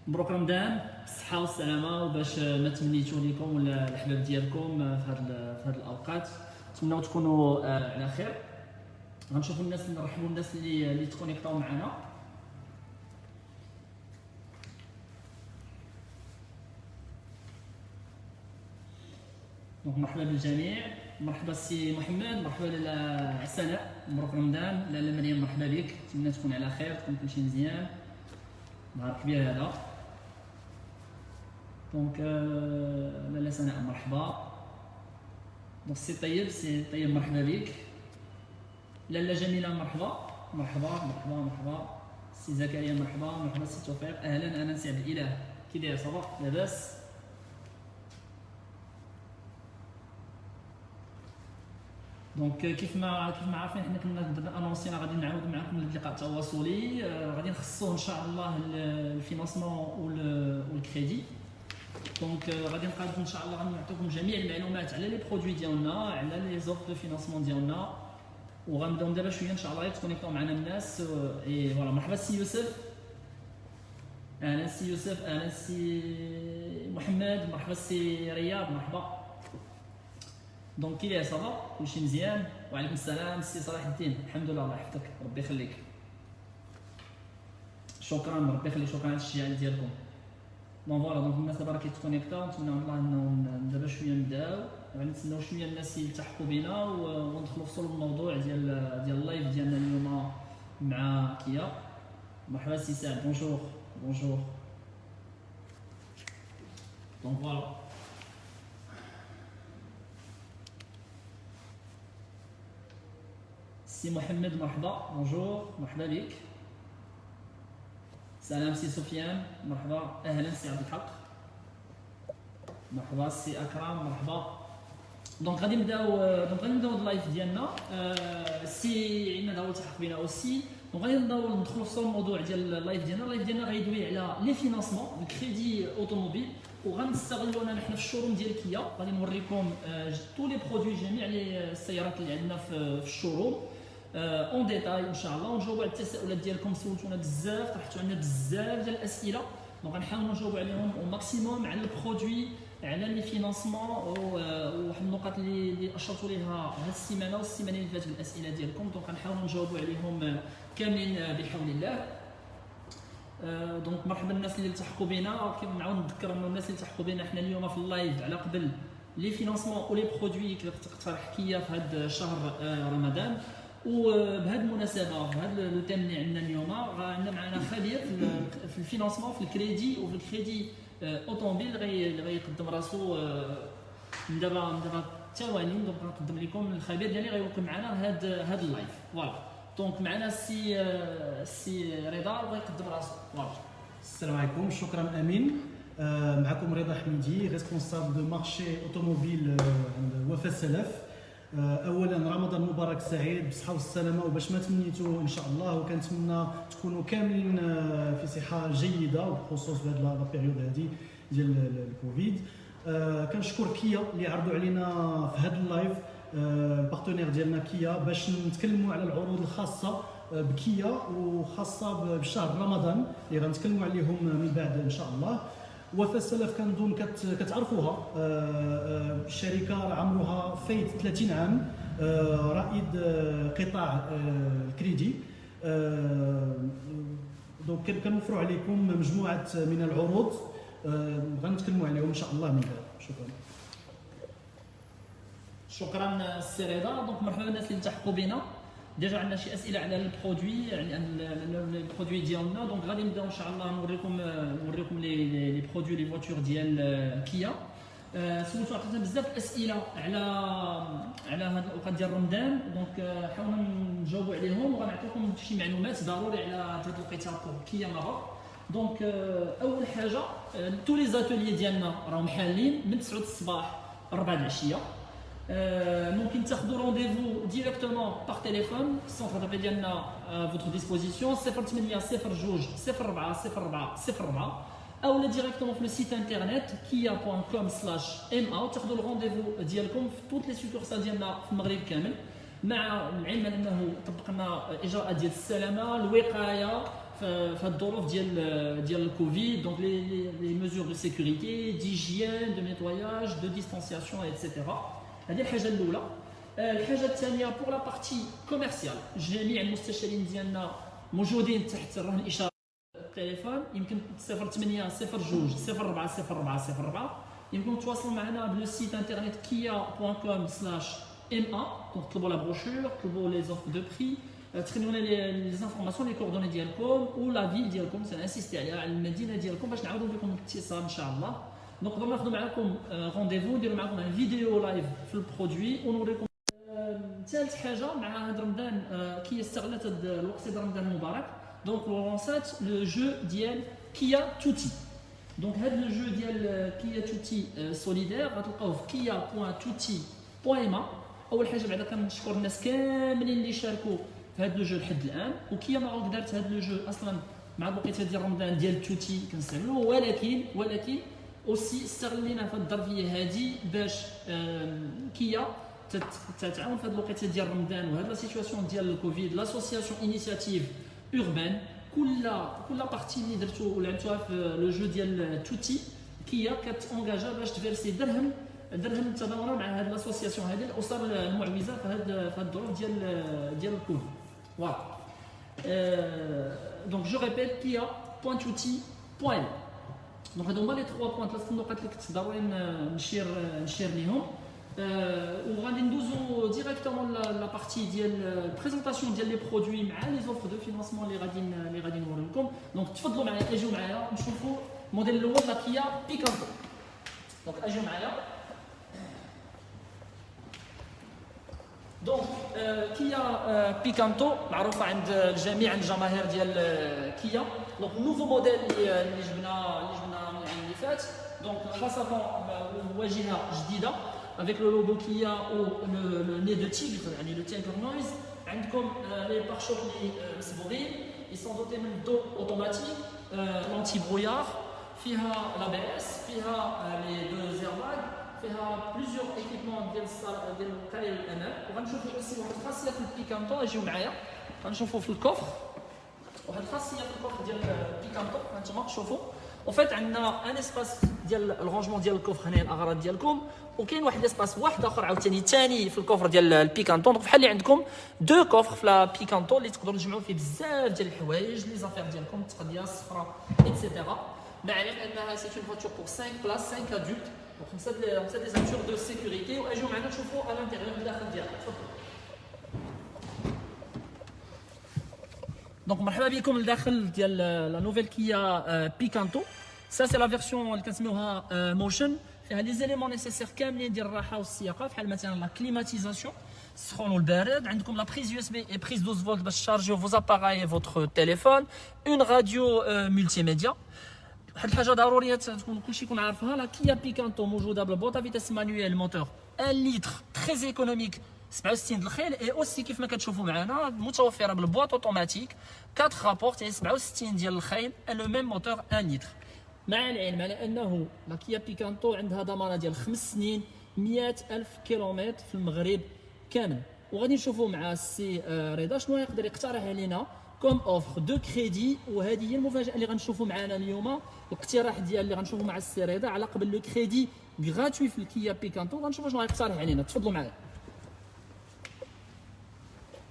مبروك رمضان بالصحة والسلامة، وباش ما تمنيتو ليكم ولا الأحباب ديالكم في هاد الأوقات. نتمنوا تكونوا على خير. غنشوفوا الناس، نرحبوا الناس اللي تكونيكطاو معنا. دونك مرحبا بالجميع، مرحبا السي محمد، مرحبا لاله سناء، مبروك رمضان. لاله مريم مرحبا بك، نتمنى تكون على خير، تكون كلشي مزيان، نهار كبير هذا. دونك لاله سناء مرحبا. دونك سي طيب مرحبا بك. لاله جميله مرحبا مرحبا مرحبا مرحبا. سي زكريا مرحبا سي توفيق، اهلا. انا سي عبد الاله، كي داير؟ صافا لاباس؟ دونك كيف ما عارفين، حنا كنا درنا انونسينا غادي نعاود معكم اللقاء التواصلي. غادي نخصوه ان شاء الله الفينانسمون والكريدي. دونك غادي نقادو ان شاء الله، غنعطيكم جميع المعلومات على لي برودوي ديالنا، على لي زوف دو فينانسمون ديالنا، وغنبداو دابا شويه ان شاء الله يتكونيكطاو معنا الناس. اي فوالا، مرحبا سي يوسف، اهلا سي يوسف، اهلا سي محمد، مرحبا سي رياض، مرحبا. دونك كي داير؟ صافا كلشي مزيان؟ وعليكم السلام سي صلاح الدين، الحمد لله، الله يحفظك، ربي يخليك، شكرا، ربي يخليك، شكرا على التشجيع ديالكم. دونك فوالا، دونك الناس دابا كيتكونيكطاو، نتمنى من الله انه دابا شويه نبداو، غنتسناو شويه الناس يلتحقوا بينا وندخلوا في صلب الموضوع ديال اللايف ديالنا اليوم مع كيا. مرحبا سي سعد، بونجور بونجور. دونك فوالا، سي محمد مرحبا، بونجور، مرحبا بك. سلام سي سفيان، مرحبا، اهلا سي عبد الحق، مرحبا سي اكرم، مرحبا. دونك غادي نبداو اللايف ديالنا. سي عندنا داول تحق بينا اوسي. دونك غادي ندخلوا في الموضوع ديال اللايف ديالنا. اللايف ديالنا غيدوي على لي فينانسمون، الكريدي اوتوموبيل، وغنستغلوا انا حنا في الشوروم ديال كيا. غادي نوريكم تو لي برودوي، جميع السيارات اللي عندنا في الشوروم اون ديتاي ان شاء الله، ونجاوبوا على التساؤلات ديالكم. سولتونا بزاف، طرحتوا عندنا بزاف ديال الاسئله، دونك غنحاولوا نجاوبوا عليهم او ماكسيموم، على البرودوي، على لي فينانسمون، وواحد النقط اللي اشرتوا ليها هذه السيمانه والسيمانه اللي فاتت بالاسئله ديالكم. دونك غنحاولوا نجاوبوا عليهم كاملين بحول الله. دونك مرحبا الناس اللي التحقوا بنا. كنعاود نذكر انه الناس اللي التحقوا بنا حنا اليوم في اللايف على قبل لي فينانسمون ولي برودوي كتقترح كيا في هذا شهر رمضان. وبهذه المناسبه، بهذا لو تيم اللي عندنا اليوم، عندنا معنا خبير في الفينانسمون، في الكريدي وفي الكريدي اوتوموبيل، اللي غيقدم راسو من دابا ثواني. دونك غنقدم لكم الخبير ديالي غيوقف معنا هذا اللايف. فوالا، دونك معنا سي رضا غيقدم راسو. فوالا، السلام عليكم، شكرا امين. معكم رضا حميدي، ريسبونسابل دو مارشي اوتوموبيل عند وفاء السلف. اولا رمضان مبارك سعيد بالصحه والسلامه، وباش ما تمنيتوا ان شاء الله، وكنتمنى تكونوا كاملين في صحه جيده، وبخصوص في هذه لا بيريود هذه ديال الكوفيد. كنشكر كيا اللي عرضوا علينا في هذا اللايف، البارتنير ديالنا كيا، باش نتكلموا على العروض الخاصه بكيا وخاصه بشهر رمضان اللي غنتكلموا عليهم من بعد ان شاء الله. وفاء السلف كنظن كتعرفوها، الشركه عمرها فايت 30 عام، رائد قطاع الكريدي. دونك كنوفروا عليكم مجموعه من العروض غنتكلموا عليهم ان شاء الله من بعد. شكرا سي رضا. دونك مرحبا بالناس اللي التحقوا بنا. ديجا عندنا شي اسئله على البرودوي، يعني البرودوي ديالنا. دونك غادي نبداو ان شاء الله نوريكم لي برودوي، لي فواتور ديال كيا. سولتو عطيتنا بزاف الاسئله على هاد الاوقات ديال رمضان، دونك حاولنا نجاوبوا عليهم، وغنعطيكم شي معلومات ضروري على هاد الوقيته بور كيا ماغا. دونك اول حاجه، تو لي زاتوليي ديالنا راهم حالين من 9 الصباح 4 العشيه. ممكن تاخذوا رونديفو ديريكتومون باغ تيليفون، السونتر دابيل ديالنا فوتر ديسبوزيسيون 0800 02 04 04 04، اولا ديريكتومون في السيت انترنت kia.com/ma، تاخذوا الرونديفو ديالكم في توت لي سوكورسال ديالنا في المغرب كامل، مع العلم انه طبقنا اجراءات ديال السلامه، الوقايه في الظروف ديال الكوفيد. دونك لي ميزور دو سيكوريتي ديجيان دو نيتواياج دو ديستانسياسيون ايتترا. هذه الحاجه الاولى. الحاجه الثانيه بور لا بارتي كوميرسيال، جميع المستشارين ديالنا موجودين تحت رهن اشاره التليفون، يمكن 08 02 04 04 04. يمكن تواصلوا معنا بلو سيت انترنت kia.com/ma. دونك طلبوا لا بروشور، طلبوا لي زوفر دو بري، تخليونا لي زانفورماسيون لي كوردوني ديالكم ولا فيل ديالكم، سنانسيستي عليها على المدينه ديالكم باش نعاودوا بكم الاتصال ان شاء الله. دونك نقدروا ناخذوا معكم رونديفو، نديروا معكم ان فيديو لايف في البرودوي ونوريكم. ثالث حاجه مع هذا رمضان كيا استغلت هذا الوقت ديال رمضان المبارك، دونك لونسات لو جو ديال كيا توتي. دونك هذا لو جو ديال كيا توتي سوليدير غتلقاوه في kia.tuti.ma. اول حاجه بعدا كنشكر الناس كاملين اللي شاركوا في هذا لو جو لحد الان، وكيا ما عاود دارت هذا لو جو اصلا مع الوقيته ديال رمضان ديال توتي كنستعملوه، ولكن اوسي استغلينا في الظرفيه هذه باش كيا تتعاون في هذه الوقيته ديال رمضان وهذه لا سيتواسيون ديال الكوفيد. لاسوسياسيون انيشيتيف اوربان كل بارتي اللي درتو ولعبتوها في لو جو ديال توتي كيا كتونجاجا باش تفيرسي درهم تضامنا مع هذه لاسوسياسيون هذه الاسر المعوزه في هذه الظروف ديال الكوفيد. فوالا. دونك جو ريبيت kia.tuti.ma. دونك هادو هما لي 3 بوينت، 3 النقط اللي كنت ضروري نشير ليهم. وغادي ندوزو ديريكتومون لا بارتي ديال بريزونطاسيون ديال لي برودوي مع لي زوفر دو فينانسمون اللي غادي نوريكم. دونك تفضلوا معايا، اجيو معايا نشوفوا الموديل الاول لا كيا بيكانتو. دونك اجيو معايا. دونك كيا بيكانتو معروفه عند الجميع، عند الجماهير ديال كيا. دونك نوفو موديل اللي جبنا العام اللي فات. دونك خاصه واجهه جديده avec le logo Kia ou le nez de tigre, le tiger noise. عندكم les pare-chocs اللي مسبوغين، ils sont dotés من dos automatique, l'anti-brouillard, فيها l'ABS, فيها les deux airbags, فيها plusieurs équipements ديال القرية الأمان. وغنشوفوا aussi واحد الخاصية في البيكانتو، اجيو معايا غنشوفوا في الكوفر واحد الخاصية في الكوفر ديال البيكانتو. هانتوما شوفوا وفات عندنا ان اسباس ديال الرونجمون ديال الكوفر هنا الاغراض ديالكم، وكاين واحد الاسباس واحد اخر عاوتاني ثاني في الكوفر ديال البيكانتو. دونك بحال اللي عندكم دو كوفر في لا بيكانتو اللي تقدروا تجمعوا فيه بزاف ديال الحوايج، لي زافير ديالكم، التقضيه، الصفراء ايتترا. مع العلم انها سي اون فواتور بور 5 بلاص 5 ادولت، دونك خمسه دي زانتور دو سيكوريتي. واجيو معنا نشوفوا على الانتيريور الداخل ديالها. تفضلوا. دونك مرحبا بكم لداخل ديال لا نوفيل كيا بيكانتو. سا سي لا فيرسيون اللي كنسميوها موشن، فيها لي زيليمون نيسيسير كاملين ديال الراحه والسياقه، بحال مثلا لا كليماتيزاسيون، السخون والبارد. عندكم لا بريز يو اس بي اي بريز 12 فولت باش تشارجيو فوز اباراي فوتر تيليفون، اون راديو ملتي ميديا. واحد الحاجه ضروريه تكون كلشي يكون عارفها، لا كيا بيكانتو موجوده بالبوطا فيتاس مانويل موتور 1 لتر تري ايكونوميك 67 الخيل، اي اوسي كيف ما كتشوفوا معنا متوفره بالبواط اوتوماتيك 4 رابورت، يعني 67 ديال الخيل، لو ميم موتور 1 لتر. مع العلم على انه لا كيا بيكانتو عندها ضمانه ديال 5 سنين 100,000 كيلومتر في المغرب كامل. وغادي نشوفوا مع السي رضا شنو يقدر يقترح علينا كوم اوفر دو كريدي. وهذه هي المفاجاه اللي غنشوفوا معنا اليوم، الاقتراح ديال اللي غنشوفوا مع السي رضا على قبل لو كريدي غراتوي في الكيا بيكانتو. غنشوفوا شنو غيقترح علينا. تفضلوا معايا.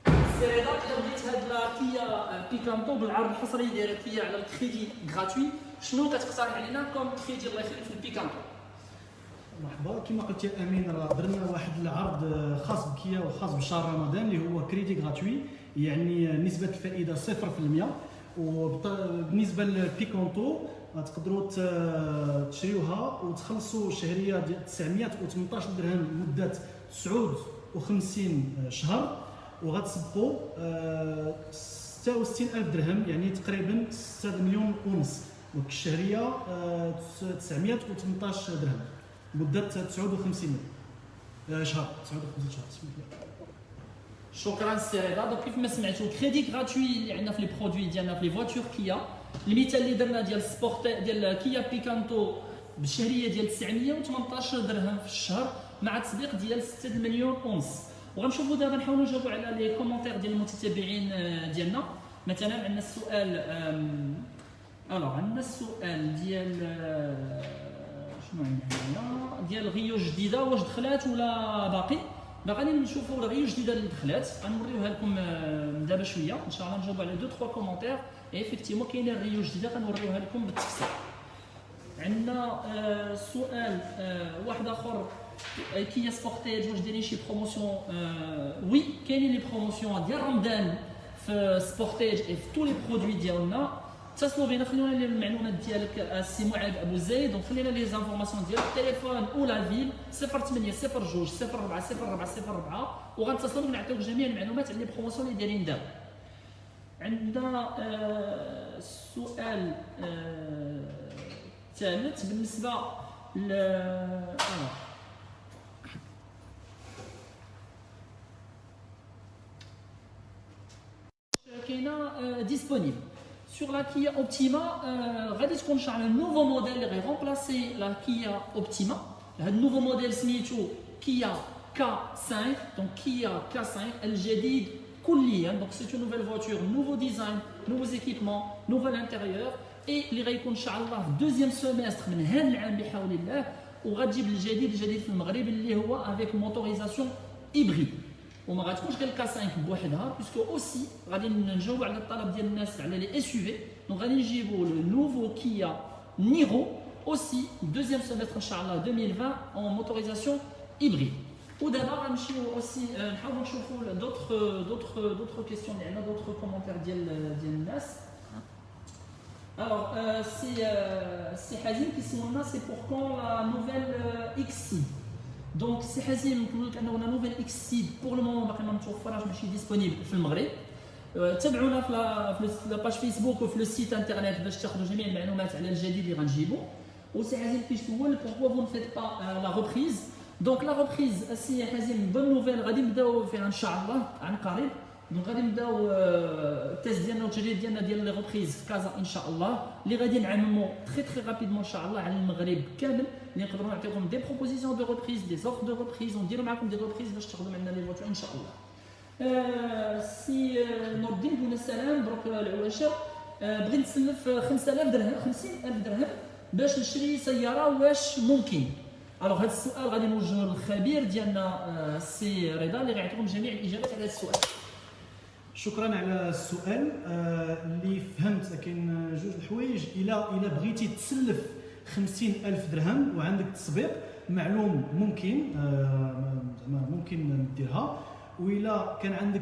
السي رضا الا بديت هاد لا كيا بيكانتو بالعرض الحصري ديال كيا على الكريدي غراتوي، شنو كتقترح علينا كوم كريدي الله يخليك في البيكانتو؟ مرحبا. كما قلت يا امين، راه درنا واحد العرض خاص بكيا وخاص بشهر رمضان اللي هو كريدي غراتوي، يعني نسبه الفائده 0%. وبالنسبه للبيكانتو تقدروا تشريوها وتخلصوا شهريه ديال 918 درهم لمده 59 شهر، وغتسبقوا 66,000 درهم، يعني تقريبا 6 مليون ونص. دونك الشهريه 918 درهم مده 59 شهر 59 شهر. شكرا السي رضا. دونك كيف ما سمعتوا كريدي غراتوي اللي عندنا في لي برودوي ديالنا في لي فواتور كيا. المثال اللي درنا ديال سبورت ديال كيا بيكانتو بالشهريه ديال 918 درهم في الشهر مع تسبيق ديال 6 مليون ونص. وغنشوفوا دابا نحاولوا نجاوبوا على لي كومونتير ديال المتتبعين ديالنا. مثلا عندنا السؤال عندنا السؤال ديال شنو عندنا هنا ديال غيو جديده واش دخلات ولا باقي. غادي نشوفوا الغيو الجديده اللي دخلات غنوريوها لكم دابا شويه ان شاء الله، نجاوبوا على 2-3 كومونتير. ايفيكتيمون كاينين الغيو جديده غنوريوها لكم بالتفصيل. عندنا سؤال واحد اخر، كيا سبورتيج واش دايرين شي بروموسيون؟ وي كاينين لي بروموسيون ديال رمضان في سبورتيج في تو لي برودوي ديالنا. اتصلوا بينا، خليونا لي المعلومات ديالك السي معاذ ابو زيد، وخلينا لي زانفورماسيون ديالك التليفون ولا فيل 08 02 04 04 04 وغنتصلوا بك نعطيوك جميع المعلومات على لي بروموسيون اللي دايرين دابا. عندنا السؤال الثالث بالنسبه ل كاينه ديسپونيبل sur la Kia Optima. غادي تكون شي نوفو موديل اللي غيغومبلاسي لا كيا اوبتيما. هذا النوفو موديل سميتو كيا K5. دونك كيا K5 الجديد كليا. دونك سي اون نوفيل فواتور، نوفو ديزاين، نوفو ايكيبمون، نوفو انتيريور، اي اللي غيكون ان شاء الله في دوزيام سيمستر من هذا العام بحول الله، وغتجيب الجديد في المغرب اللي هو افيك موتوريزاسيون هيبريد. وما غاتكونش غير الكا 5 بوحدها، بيسكو اوسي غادي نجاوبوا على الطلب ديال الناس على لي اس يو في. دونك غادي نجيبوا لو نوفو كيا نيرو اوسي دوزيام سيمستر ان شاء الله 2020 اون موتوريزاسيون هيبريد. ودابا غنمشيو اوسي نحاولوا نشوفوا دوطخ كيسيون اللي عندنا، دوطخ كومونتير ديال الناس. Alors, c'est Hazim qui s'en a, c'est pour quand la nouvelle X-Seed. Donc, c'est Hazim qui nous dit qu'on a une nouvelle X-Seed. Pour le moment, on ne trouve pas disponible au Maghreb. تابعونا في لا باج فيسبوك وفي السيت انترنت باش تاخذوا جميع المعلومات على الجديد اللي غنجيبو. وسي حازم كيسول pourquoi vous ne faites pas la reprise. Donc la reprise سي حازم بون نوفيل غادي نبداو فيها ان شاء الله عن قريب. دونك غادي نبداو التيست ديالنا والتجربه ديالنا ديال لي ريبريز في كازا ان شاء الله، اللي غادي نعممو تري رابيدمون ان شاء الله على المغرب كامل، اللي نقدروا نعطيكم دي بروبوزيسيون دو ريبريز، دي زوفر دو ريبريز، ونديروا معكم دي ريبريز باش تاخذوا معنا لي فوتور ان شاء الله. سي نور الدين بن السلام دروك العواشر، بغيت نسلف 5000 درهم 50000 درهم باش نشري سياره، واش ممكن؟ الوغ هذا السؤال غادي نوجهه للخبير ديالنا سي رضا اللي غيعطيكم جميع الاجابات على هذا السؤال. شكرا على السؤال. اللي فهمت كاين جوج الحوايج. الا بغيتي تسلف 50000 درهم وعندك تسبيق معلوم ممكن نديرها، وإلا كان عندك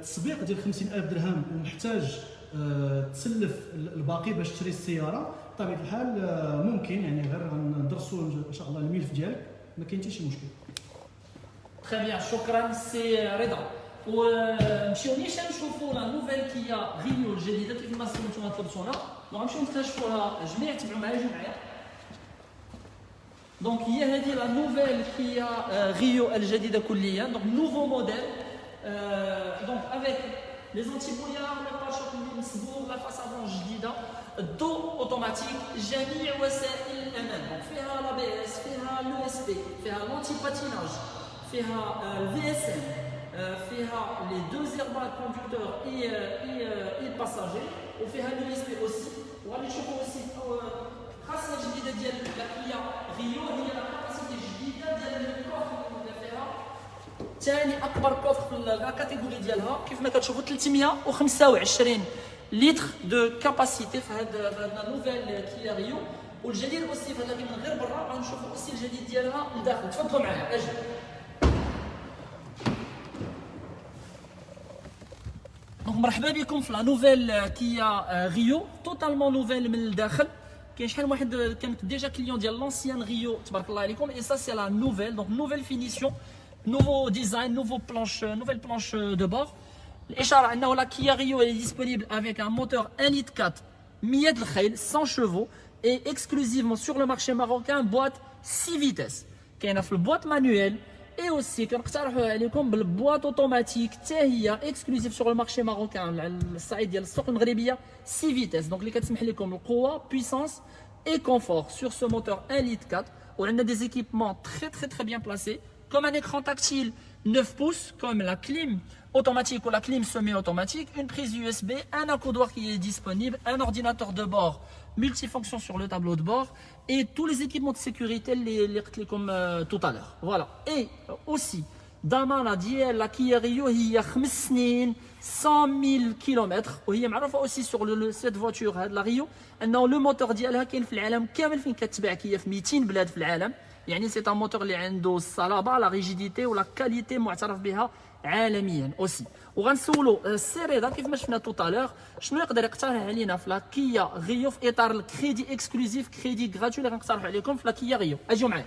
تسبيق ديال 50000 درهم ومحتاج تسلف الباقي باش تشري السياره، بطبيعه الحال ممكن، يعني غير غندرسوا ان شاء الله الملف ديالك، ما كاين حتى شي مشكل. تري بيان، شكرا سي رضا. ونمشيو نيشان نشوفوا لا نوفيل كيا ريو الجديده كيف ما نتوما طلبتونا، وغنمشيو نكتشفوها جميع. تبعوا معايا، جيو معايا. دونك هي هذه لا نوفيل كيا ريو الجديده كليا. دونك نوفو موديل، دونك افيك لي زونتيبويار، لو باراشوك مسبوغ، لا فاس افون جديده، الضو اوتوماتيك، جميع وسائل الامان. دونك فيها لا بي اس، فيها لو اس بي، فيها لونتي باتيناج، فيها الفي اس ام، فيها لي دو زيربال كوندكتور اي باساجي، وفيها لو اس بي اوسي. وغادي تشوفوا اوسي خاصه جديده ديال كيا ريو، هي لا كاباسيتي الجديده ديال الكوفر اللي فيها ثاني اكبر كوفر في الكاتيجوري ديالها. كيف ما كتشوفوا 325 لتر دو كاباسيتي في هاد نوفيل كيا ريو. والجديد اوسي في هذا من غير برا غنشوفوا اوسي الجديد ديالها لداخل. تفضلوا معايا، اجي. دونك مرحبا بكم في لا نوفيل كيا ريو، توتالمون نوفيل من الداخل. كاين شحال واحد كانت ديجا كليون ديال لونسيان ريو، تبارك الله عليكم. اي سا سي لا نوفيل، دونك نوفيل فينيسيون، نوفو ديزاين، نوفو بلانش، نوفيل بلانش دو بور. الاشاره انه لا كيا ريو est disponible avec un moteur 1.4 100 الخيل 100 chevaux et exclusivement sur le marché marocain boîte 6 vitesses. كاينه في البواط مانويل، اي اوسي كنقترحوا عليكم بالبواط اوتوماتيك حتى هي اكسكلوزيف سوغ المارشي ماروكان على الصعيد ديال السوق المغربيه 6 فيتيس. دونك اللي كتسمح لكم القوه، بويسونس اي كونفور سور سو موتور 1.4 litre. وعندنا دي زيكيبمون تري بيان بلاسي كوم ان écran tactile 9 pouces comme la clim automatique ou la clim semi-automatique, une prise USB, un encoudoir qui est disponible, un ordinateur de bord multifonction sur le tableau de bord et tous les équipements de sécurité les comme tout à l'heure. Voilà. Et aussi ضمانة ديال لا كيا ريو هي 5 سنين 100 000 كيلومتر وهي معروفه اوسي سور سيت فواتور هاد لا ريو انه لو موتور ديالها كاين في العالم كامل فين كتباع كيا في 200 بلاد في العالم يعني سي ان موتور اللي عنده الصلابه لا ريجيديتي ولا كاليتي معترف بها عالميا اوسي وغنسولو السي رضا كيف ما شفنا توتالور شنو يقدر يقترح علينا في لا كيا ريو في اطار الكريدي اكسكلوزيف كريدي غراتوي اللي غنقترحوا عليكم في لا كيا ريو اجيو معايا.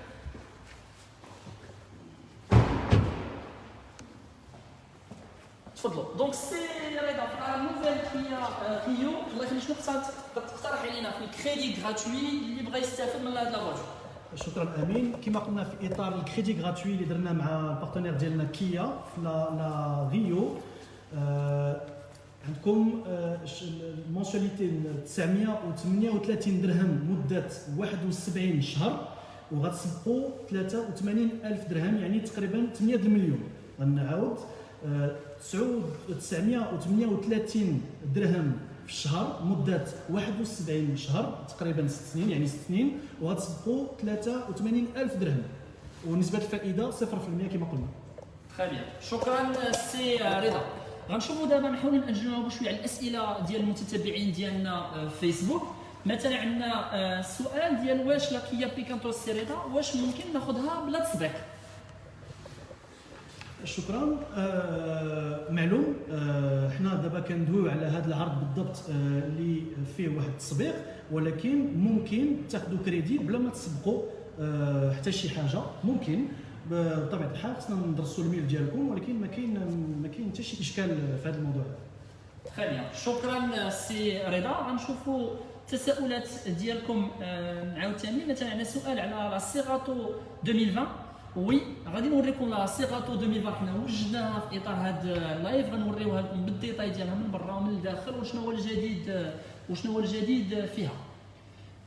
تفضلوا دونك سي رضا في لا نوفيل كيا ريو الله يخليك شنو تقترح علينا في الكريدي غراتوي اللي بغى يستافد من هاد لا فواتور. شكرا امين. كما قلنا في اطار الكريدي غراتوي اللي درنا مع البارتنير ديالنا كيا في لا ريو عندكم المونسياليتي 938 درهم مده 71 شهر وغتسبقوا 83 الف درهم يعني تقريبا 8 المليون. غنعاود 938 درهم في الشهر مدة 71 شهر تقريبا 6 سنين يعني 6 سنين وغتسبقوا 83 ألف درهم ونسبة الفائدة 0% كما قلنا. تري بيان شكرا سي رضا. غنشوفوا دابا نحاولوا نجاوبوا شويه على الاسئله ديال المتتبعين ديالنا في فيسبوك. مثلا عندنا سؤال ديال واش لا كيا بيكانتو سي رضا واش ممكن ناخذها بلا تسبيق. شكرا. معلوم. حنا دابا كندويو على هذا العرض بالضبط اللي فيه واحد التسبيق ولكن ممكن تاخذوا كريدي بلا ما تسبقوا حتى شي حاجه. ممكن بطبيعه الحال خصنا ندرسوا الميل ديالكم ولكن ما كاين حتى شي اشكال في هذا الموضوع. خير شكرا سي رضا. غنشوفوا التساؤلات ديالكم عاوتاني. مثلا عندنا سؤال على لا سيغاتو 2020. وي غادي نوريكم لا سيغاتو 2020 حنا وجدناها في اطار هذا اللايف غنوريوها لكم بالديتاي ديالها من برا ومن الداخل وشنو هو الجديد فيها.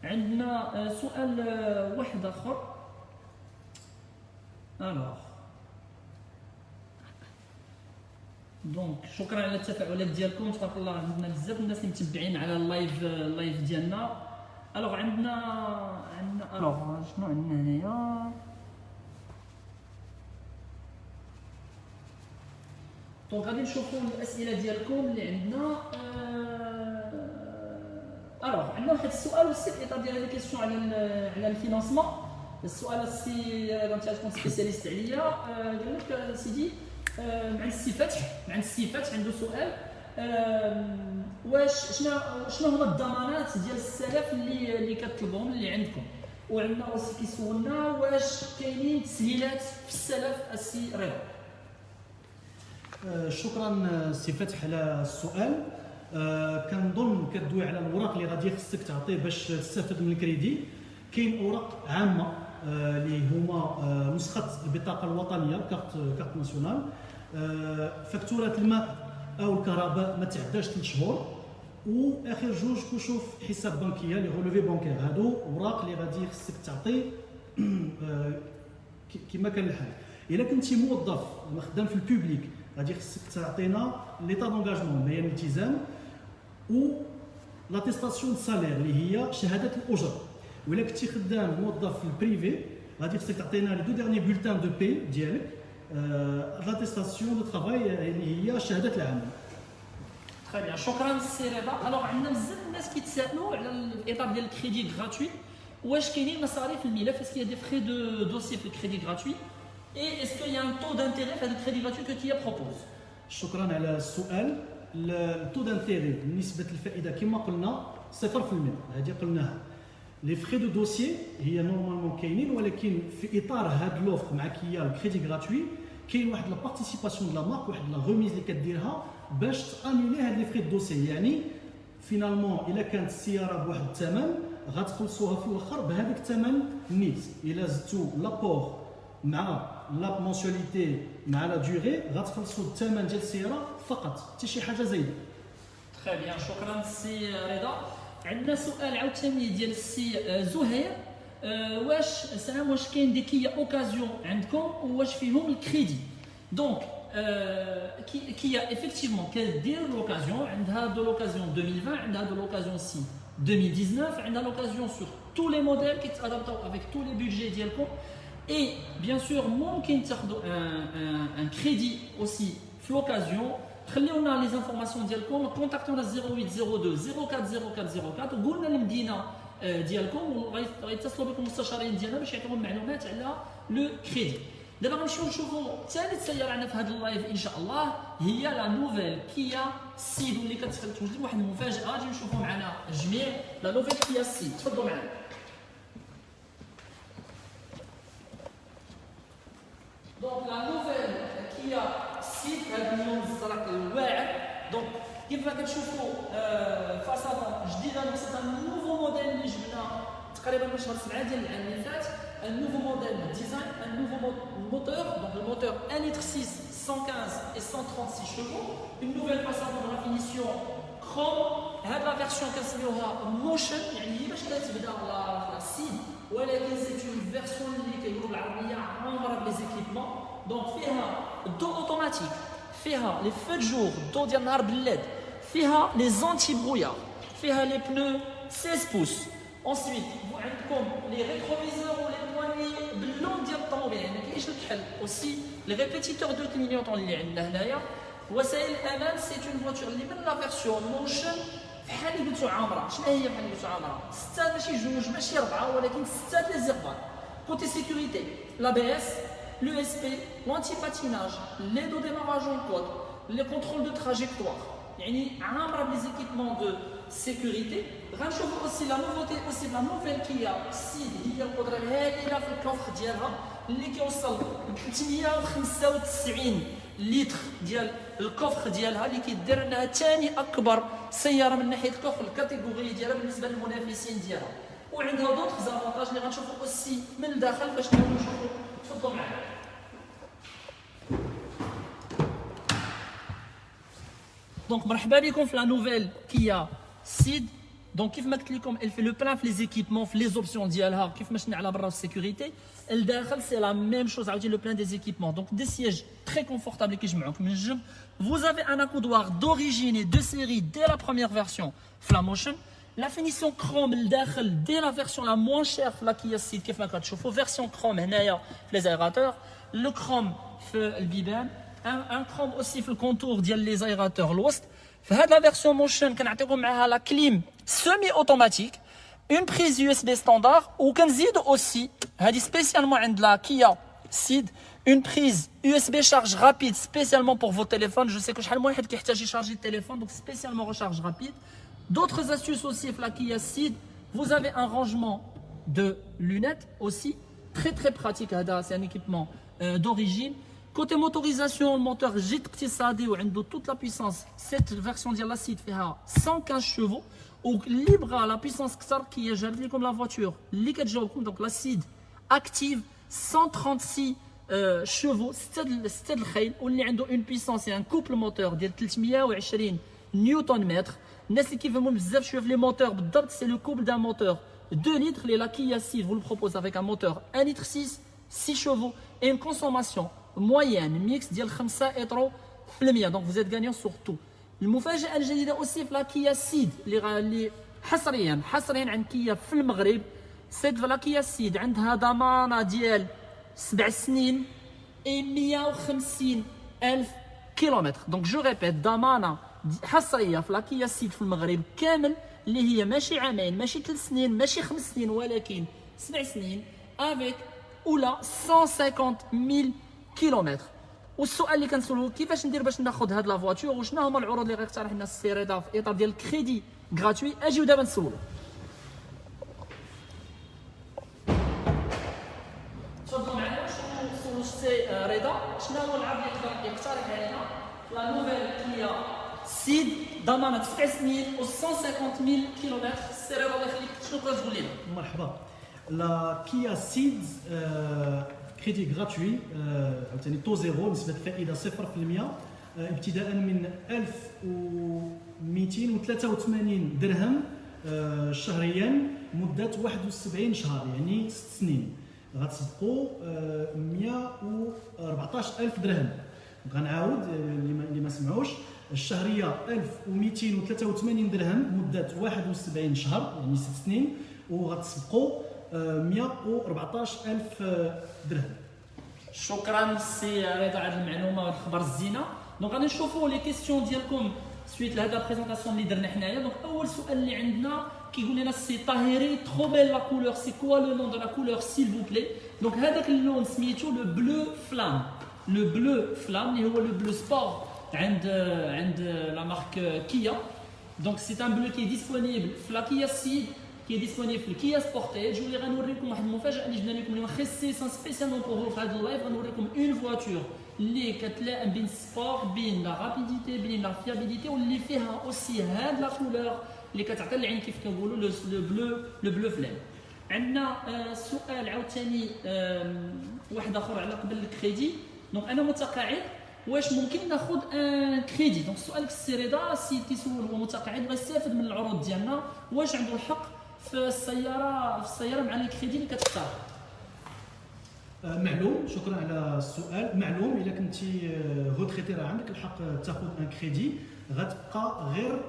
عندنا سؤال واحد اخر. الوغ دونك شكرا على التفاعلات ديالكم تبارك الله. عندنا بزاف الناس اللي متبعين على اللايف ديالنا. الوغ عندنا الوغ شنو عندنا هنايا. دونك غادي نشوفوا الاسئله ديالكم اللي عندنا. الوغ عندنا واحد السؤال وسي في اطار ديال هذه الكيسيون على الفينانسمون. السؤال السي انت تكون سبيسياليست عليا. قال لك سيدي مع السي فتح عنده سؤال. واش شنو هما الضمانات ديال السلف اللي كطلبهم اللي عندكم. وعندنا اوسي كيسولنا واش كاينين تسهيلات في السلف السي رضا. شكرا سي فتح على السؤال. كنظن كدوي على الوراق اللي غادي خصك تعطيه باش تستافد من الكريدي. كاين اوراق عامه اللي هما نسخه البطاقه الوطنيه كارت ناسيونال. فاتوره الماء او الكهرباء ما تعداش 3 شهور واخر جوج كشوف حساب بنكيه لي غولوفي بانكير. هادو اوراق اللي غادي خصك تعطي كما كان الحال. الا كنتي موظف خدام في البوبليك غادي خصك تعطينا ليطا دونجاجمون بيان الالتزام و لاتيستاسيون دو سالير اللي هي شهاده الاجره. وإلا كنتي خدام موظف في البريفي غادي خصك تعطينا لي دو ديرني بولتان دو بي ديالك لاتيستاسيون دو ترافاي اللي هي شهاده العمل. تري بيان شكرا سي رضا. الوغ عندنا بزاف الناس كيتسائلوا على الاطار ديال الكريدي غراتوي. واش كاينين مصاريف الملف اسكو دي فري دو دوسي في الكريدي غراتوي اي اسكو يا ان طو دانتيري في هذا الكريدي غراتوي كو تي بروبوز. شكرا على السؤال. الطو دانتيري نسبه الفائده كما قلنا 0%. هذه قلناها. لي فري دو دوسيي هي نورمالمون كاينين ولكن في اطار هاد لوفر مع كيا الكريدي غراتوي كاين واحد لا بارتيسيباسيون دو لا مارك واحد لا ريميز اللي كديرها باش تانيلي هاد لي فري دو دوسيي. يعني فينالمون الا كانت السياره بواحد الثمن غتخلصوها في الاخر بهذاك الثمن نيت. الا زدتو لابور مع لا مونسياليتي مع لا ديوري غتخلصوا الثمن ديال السياره فقط حتى شي حاجه زايده. تري بيان شكرا سي رضا. عندنا سؤال عاوتاني ديال السي زهير. واش كاين دي كيا اوكازيون عندكم واش فيهم الكريدي. Donc, qui a effectivement quelle dire l'occasion, de l'occasion 2020, de l'occasion aussi 2019, de l'occasion sur tous les modèles qui s'adaptent avec tous les budgets d'Yelcom. Et bien sûr, ممكن تاخذوا un crédit aussi في l'occasion. خليونا les informations ديالكم contactونا 0802 040404 وقولنا المدينه ديالكم وغيتصلوا بكم المستشارين ديالنا باش يعطيوكم معلومات على لو كريدي. دابا غنمشيو نشوفوا ثالث سياره عندنا في هذا اللايف ان شاء الله هي لا نوفيل كيا سيد واللي كتوجد واحد المفاجاه غادي نشوفوا معنا الجميع لا نوفيل كيا سيد. تفضلوا معنا. دونك لا نوفيل كيا سيد هذا اللون الزرق الواعر. دونك كيف ما كتشوفوا فاصادون جديده نقصد نوفو موديل اللي جبنا تقريبا من شهر 7 ديال العام اللي فات. Un nouveau modèle de design, un nouveau moteur, donc le moteur 1,6 litre, 115 et 136 chevaux, une nouvelle façade de raffination chrome. هذه la version كنسميوها motion يعني هي باش كتبدا لا سيد ولكن c'est une version اللي كيقولوا بالعربيه عامره بليزيكيبمون. دونك فيها دو اوتوماتيك، فيها لي فو دو جور دو ديال النهار بالليد، فيها لي زونتي برويار، فيها لي بنو 16 بوس. Ensuite, عندكم les rétroviseurs ou les poignées باللون ديال الطوموبيل يعني كاينش الكحل. aussi les répétiteurs de clignotants اللي عندنا هنايا. وسائل الامان سي اون فواتور اللي من لا فيرسيون موشن بحال اللي قلتو عامره. شنو هي بحال اللي قلتو عامره؟ 6 ماشي 2 ماشي 4 ولكن 6 لي زيربان. كوتي سيكوريتي l'ABS, l'ESP, l'anti-patinage, l'aide au démarrage en côte, les contrôles de trajectoire. يعني عامره بليزيكيبمون دو sécurité. غنشوفوا aussi la nouveauté aussi la nouvelle كيا سيد هي القدره الهائله في الكوفر ديالها اللي كيوصل ل 395 لتر ديال الكوفر ديالها اللي كيدير انها ثاني اكبر سياره من ناحيه الكوفر الكاتيجوري ديالها بالنسبه للمنافسين ديالها. وعندها دوطخ زافونتاج اللي غنشوفوا aussi من الداخل باش نشوفوا. تفضلوا معنا. Donc مرحبا بكم في la nouvelle Kia Ceed. Donc كيف ما قلت لكم elle fait le plein في les équipements في les options ديالها كيف ما شفنا على برا في السيكوريتي. الداخل c'est la même chose عاوتاني le plein des équipements. Donc des sièges très confortables اللي كيجمعوك من الجنب. Vous avez un accoudoir d'origine et de série dès la première version في la motion. La finition chrome الداخل dès la version la moins chère في la Kia Ceed كيف ما كتشوفوا version chrome هنايا في les aérateurs. Le chrome في البيبان. Un chrome aussi في الكونتور ديال لي زايراتور الوسط. في هذه لا فيرسيون موشن كنعطيكم معها لا كليم سيمي اوتوماتيك، اون بريز يو اس بي ستاندار، وكنزيدوا اوسي هذه سبيسيالمون عند لا كيا سيد اون بريز يو اس بي شارج رابيد سبيسيالمون بور فو تيليفون. جو سي كو شحال من واحد كيحتاج يشارجي التليفون دونك سبيسيالمون ريشارج رابيد. D'autres astuces aussi في la Kia Ceed. Vous avez un rangement de lunettes aussi très très pratique. C'est un équipement d'origine. Côté motorisation, le moteur JIT اقتصادي وعنده toute la puissance. Cette version de la Ceed فيها 115 chevaux ou libre la puissance كثر qui جابت لكم la voiture اللي كتجاوبكم. Donc la Ceed active 136 chevaux 6 الخيل واللي عنده une puissance et un couple moteur ديال 320 نيوتن متر. الناس اللي كيفهموا بزاف شويه في لي موتور بالضبط c'est le couple d'un moteur 2 litres. Les la Kia Ceed vous le propose avec un moteur 1,6 litre 6 chevaux et une consommation moyenne mix ديال 5 لتر في المية. دونك vous êtes gagnant sur tout. المفاجأة الجديدة aussi في لا كيا سيد اللي حصريا عند كيا في المغرب. سيد لا كيا سيد عندها ضمانة ديال 7 سنين و 150 ألف كيلومتر. دونك جو ريبيت ضمانة حصرية في لا كيا سيد في المغرب كامل اللي هي ماشي عامين ماشي 3 سنين ماشي 5 سنين ولكن 7 سنين افيك ولا 150,000 كيلومتر. والسؤال اللي كنسولو كيفاش ندير باش ناخذ هاد لا فواتور وشنو هما العروض اللي غيقترح لنا السيريدا في اطار ديال الكريدي غراتوي. اجيو دابا نسولو. تفضلوا معنا نسولو السي رضا شنو هو العرض اللي يقترح علينا لا نوفيل كيا سيد ضمانه 7 سنين و 150,000 كيلومتر. السي رضا الله يخليك شنو بغيت تقول لنا؟ مرحبا. لا كيا سيد كريدي غراتوي عاوتاني تو زيرو نسبة فائدة 0% ابتداء من 1283 درهم شهريا مدة 71 شهر يعني 6 سنين غتصدقوا 114,000 درهم. غنعاود اللي ما سمعوش. الشهريه 1283 درهم مده 71 شهر يعني 6 سنين، وغتسبقوا 114000 درهم. شكرا سي رضا على المعلومه والخبر الزينه. دونك غادي نشوفوا لي كيسيون ديالكم سويت لهذا البريزونطاسيون اللي درنا حنايا. دونك اول سؤال اللي عندنا كيقول لنا سي طاهري ترو بيل لا كولور، سي كوا لو نون دو لا كولور سيل فو بلي. دونك هذاك اللون سميتو لو بلو فلام. لو بلو فلام اللي هو لو بلو سبور عند لا مارك كيا. دونك سي ان بلو كي ديسپونيبل في لا كيا سيد، كي ديسپونيبل في الكيا سبورتيج. واللي غنوريكم واحد المفاجاه اللي جبنا لكم اليوم خصيصا سبيسيالمون بور في هذا اللايف. غنوريكم اون فواتور اللي كتلائم بين السبور بين لا رابيديتي بين لا فيابيليتي، واللي فيها اوسي هاد لا كولور اللي كتعطي العين كيف كنقولوا لو بلو فلام. عندنا سؤال عاوتاني واحد اخر على قبل الكريدي. دونك انا متقاعد واش ممكن ناخذ ان كريدي؟ دونك السؤال السي رضا السيد كيسول هو متقاعد غيستافد من العروض ديالنا، واش عنده الحق في السياره مع الكريدي اللي كتختار؟ معلوم، شكرا على السؤال. معلوم الا كنتي غوتريتي راه عندك الحق تاخذ ان كريدي. غتبقى غير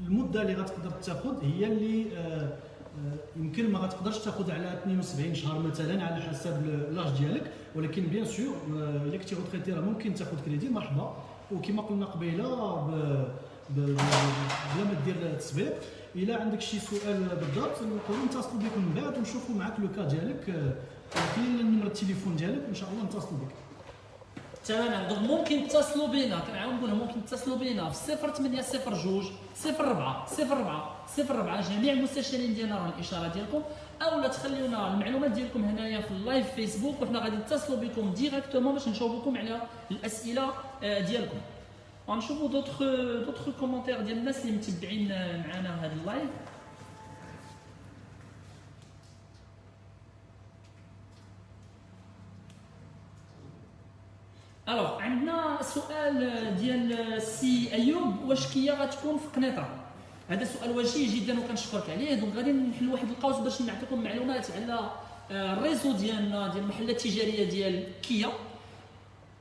المده اللي غتقدر تاخذ هي اللي يمكن ما غتقدرش تاخذ على 72 شهر مثلا على حسب لاج ديالك، ولكن بيان سور الا كنتي غوتريتي راه ممكن تاخذ كريدي مرحبا. وكما قلنا قبيله بلا ما دير تسبيق. الا عندك شي سؤال بالضبط نقدروا نتصلوا بكم من بعد ونشوفوا معك لو كا ديالك. كاين نمره التليفون ديالك وان شاء الله نتصلوا بك. تمام. دونك ممكن تتصلوا بينا، كنعاود نقولها ممكن تتصلوا بينا في 0802 04 04 جميع المستشارين ديالنا راه الاشاره ديالكم، اولا تخليونا المعلومات ديالكم هنايا في اللايف فيسبوك وحنا غادي نتصلوا بكم ديريكتومون باش نجاوبكم على الاسئله ديالكم. غنشوفوا دوطخ كومونتير ديال الناس اللي متبعين معنا هذا اللايف. الوغ عندنا سؤال ديال سي ايوب، واش كيا غتكون في قنيطره؟ هذا سؤال وجيه جدا وكنشكرك عليه. دونك غادي نحل واحد القوس باش نعطيكم معلومات على الريزو ديالنا ديال المحلات التجاريه ديال كيا.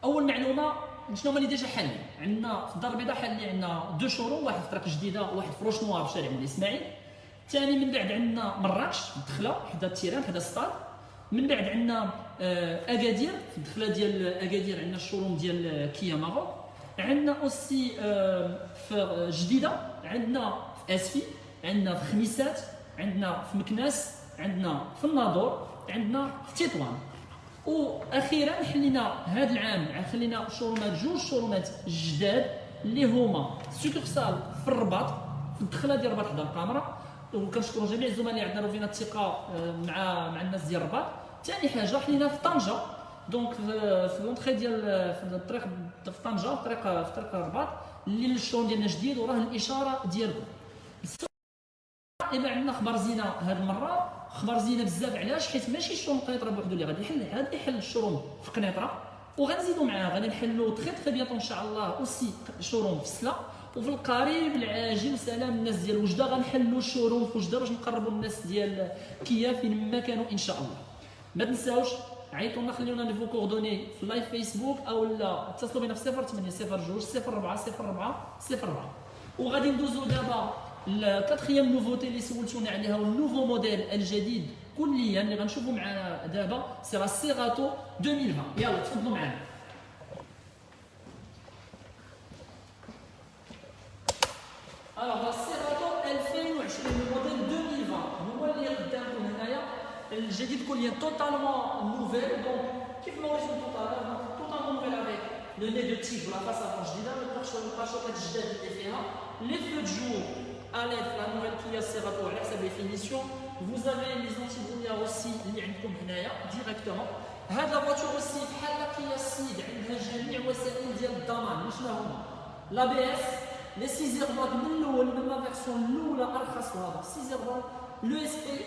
اول معلومه شنو هما اللي ديجا حالين عندنا في الدار البيضاء؟ حالين عندنا دو شوروم، واحد في طريق جديده وواحد في روش نوار في شارع بن اسماعيل. ثاني من بعد عندنا مراكش الدخله حدا التيران حدا السطاد. من بعد عندنا اكادير في الدخله ديال اكادير عندنا الشوروم ديال كيا ماروك. عندنا اوسي في جديده، عندنا في اسفي، عندنا في خميسات، عندنا في مكناس، عندنا في الناظور، عندنا في تطوان. واخيرا حلينا هذا العام خلينا جوج شورومات جداد اللي هما سوكورسال في الرباط في الدخله ديال الرباط حدا الكاميرا. وكنشكروا جميع الزملاء اللي عندنا فينا الثقه مع الناس ديال الرباط. ثاني حاجه حلينا في طنجه، دونك في لونطري ديال في الطريق في طنجه في طريق الرباط اللي الشوروم ديالنا جديد وراه الاشاره ديالكم. الا عندنا خبر زينه هذه المره، خبر زينه بزاف. علاش؟ حيت ماشي الشوروم قنيطره بوحدو اللي غادي يحل، غادي يحل الشوروم في قنيطره وغنزيدوا معاه غادي نحلوا تري بيانتو ان شاء الله اوسي شوروم في سلا. وفي القريب العاجل سلام الناس ديال وجده غنحلوا الشوروم في وجده باش نقربوا الناس ديال كيا فين ما كانوا ان شاء الله. ما تنساوش عيطوا لنا خليونا لي فو كوردوني في اللايف فيسبوك او لا اتصلوا بنا في 0802 04 04. وغادي ندوزو دابا الكاتريام نوفوتي اللي سولتونا عليها والنوفو موديل الجديد كليا اللي غنشوفوا معنا دابا سي لا سيغاتو 2020. يلا تفضلوا معنا. الوغ لا سيغاتو 2020 الموديل 2020 هو اللي قدامكم هنايا الجديد كليا توتالمون نوفيل. دونك كيف ما وريتكم توتالمون نوفيل افيك لو ني دو تيغ ولا فاسافون جديده، الباشوكات الجداد اللي فيها لي فو دو جور à l'aide de la nouvelle Kia Cerato على حسب الفينيسيون. vous avez les anti-brouillard aussi اللي عندكم هنايا ديريكتومون. هاد لا فواتور اوسي بحال كيا سيد عندها جميع وسائل ديال الضمان. شنو هما؟ لا بي اس، لي سيزيرفات من الاول من لا فيرسيون الاولى ارخص وهذا سيزيرفات، لو اس بي،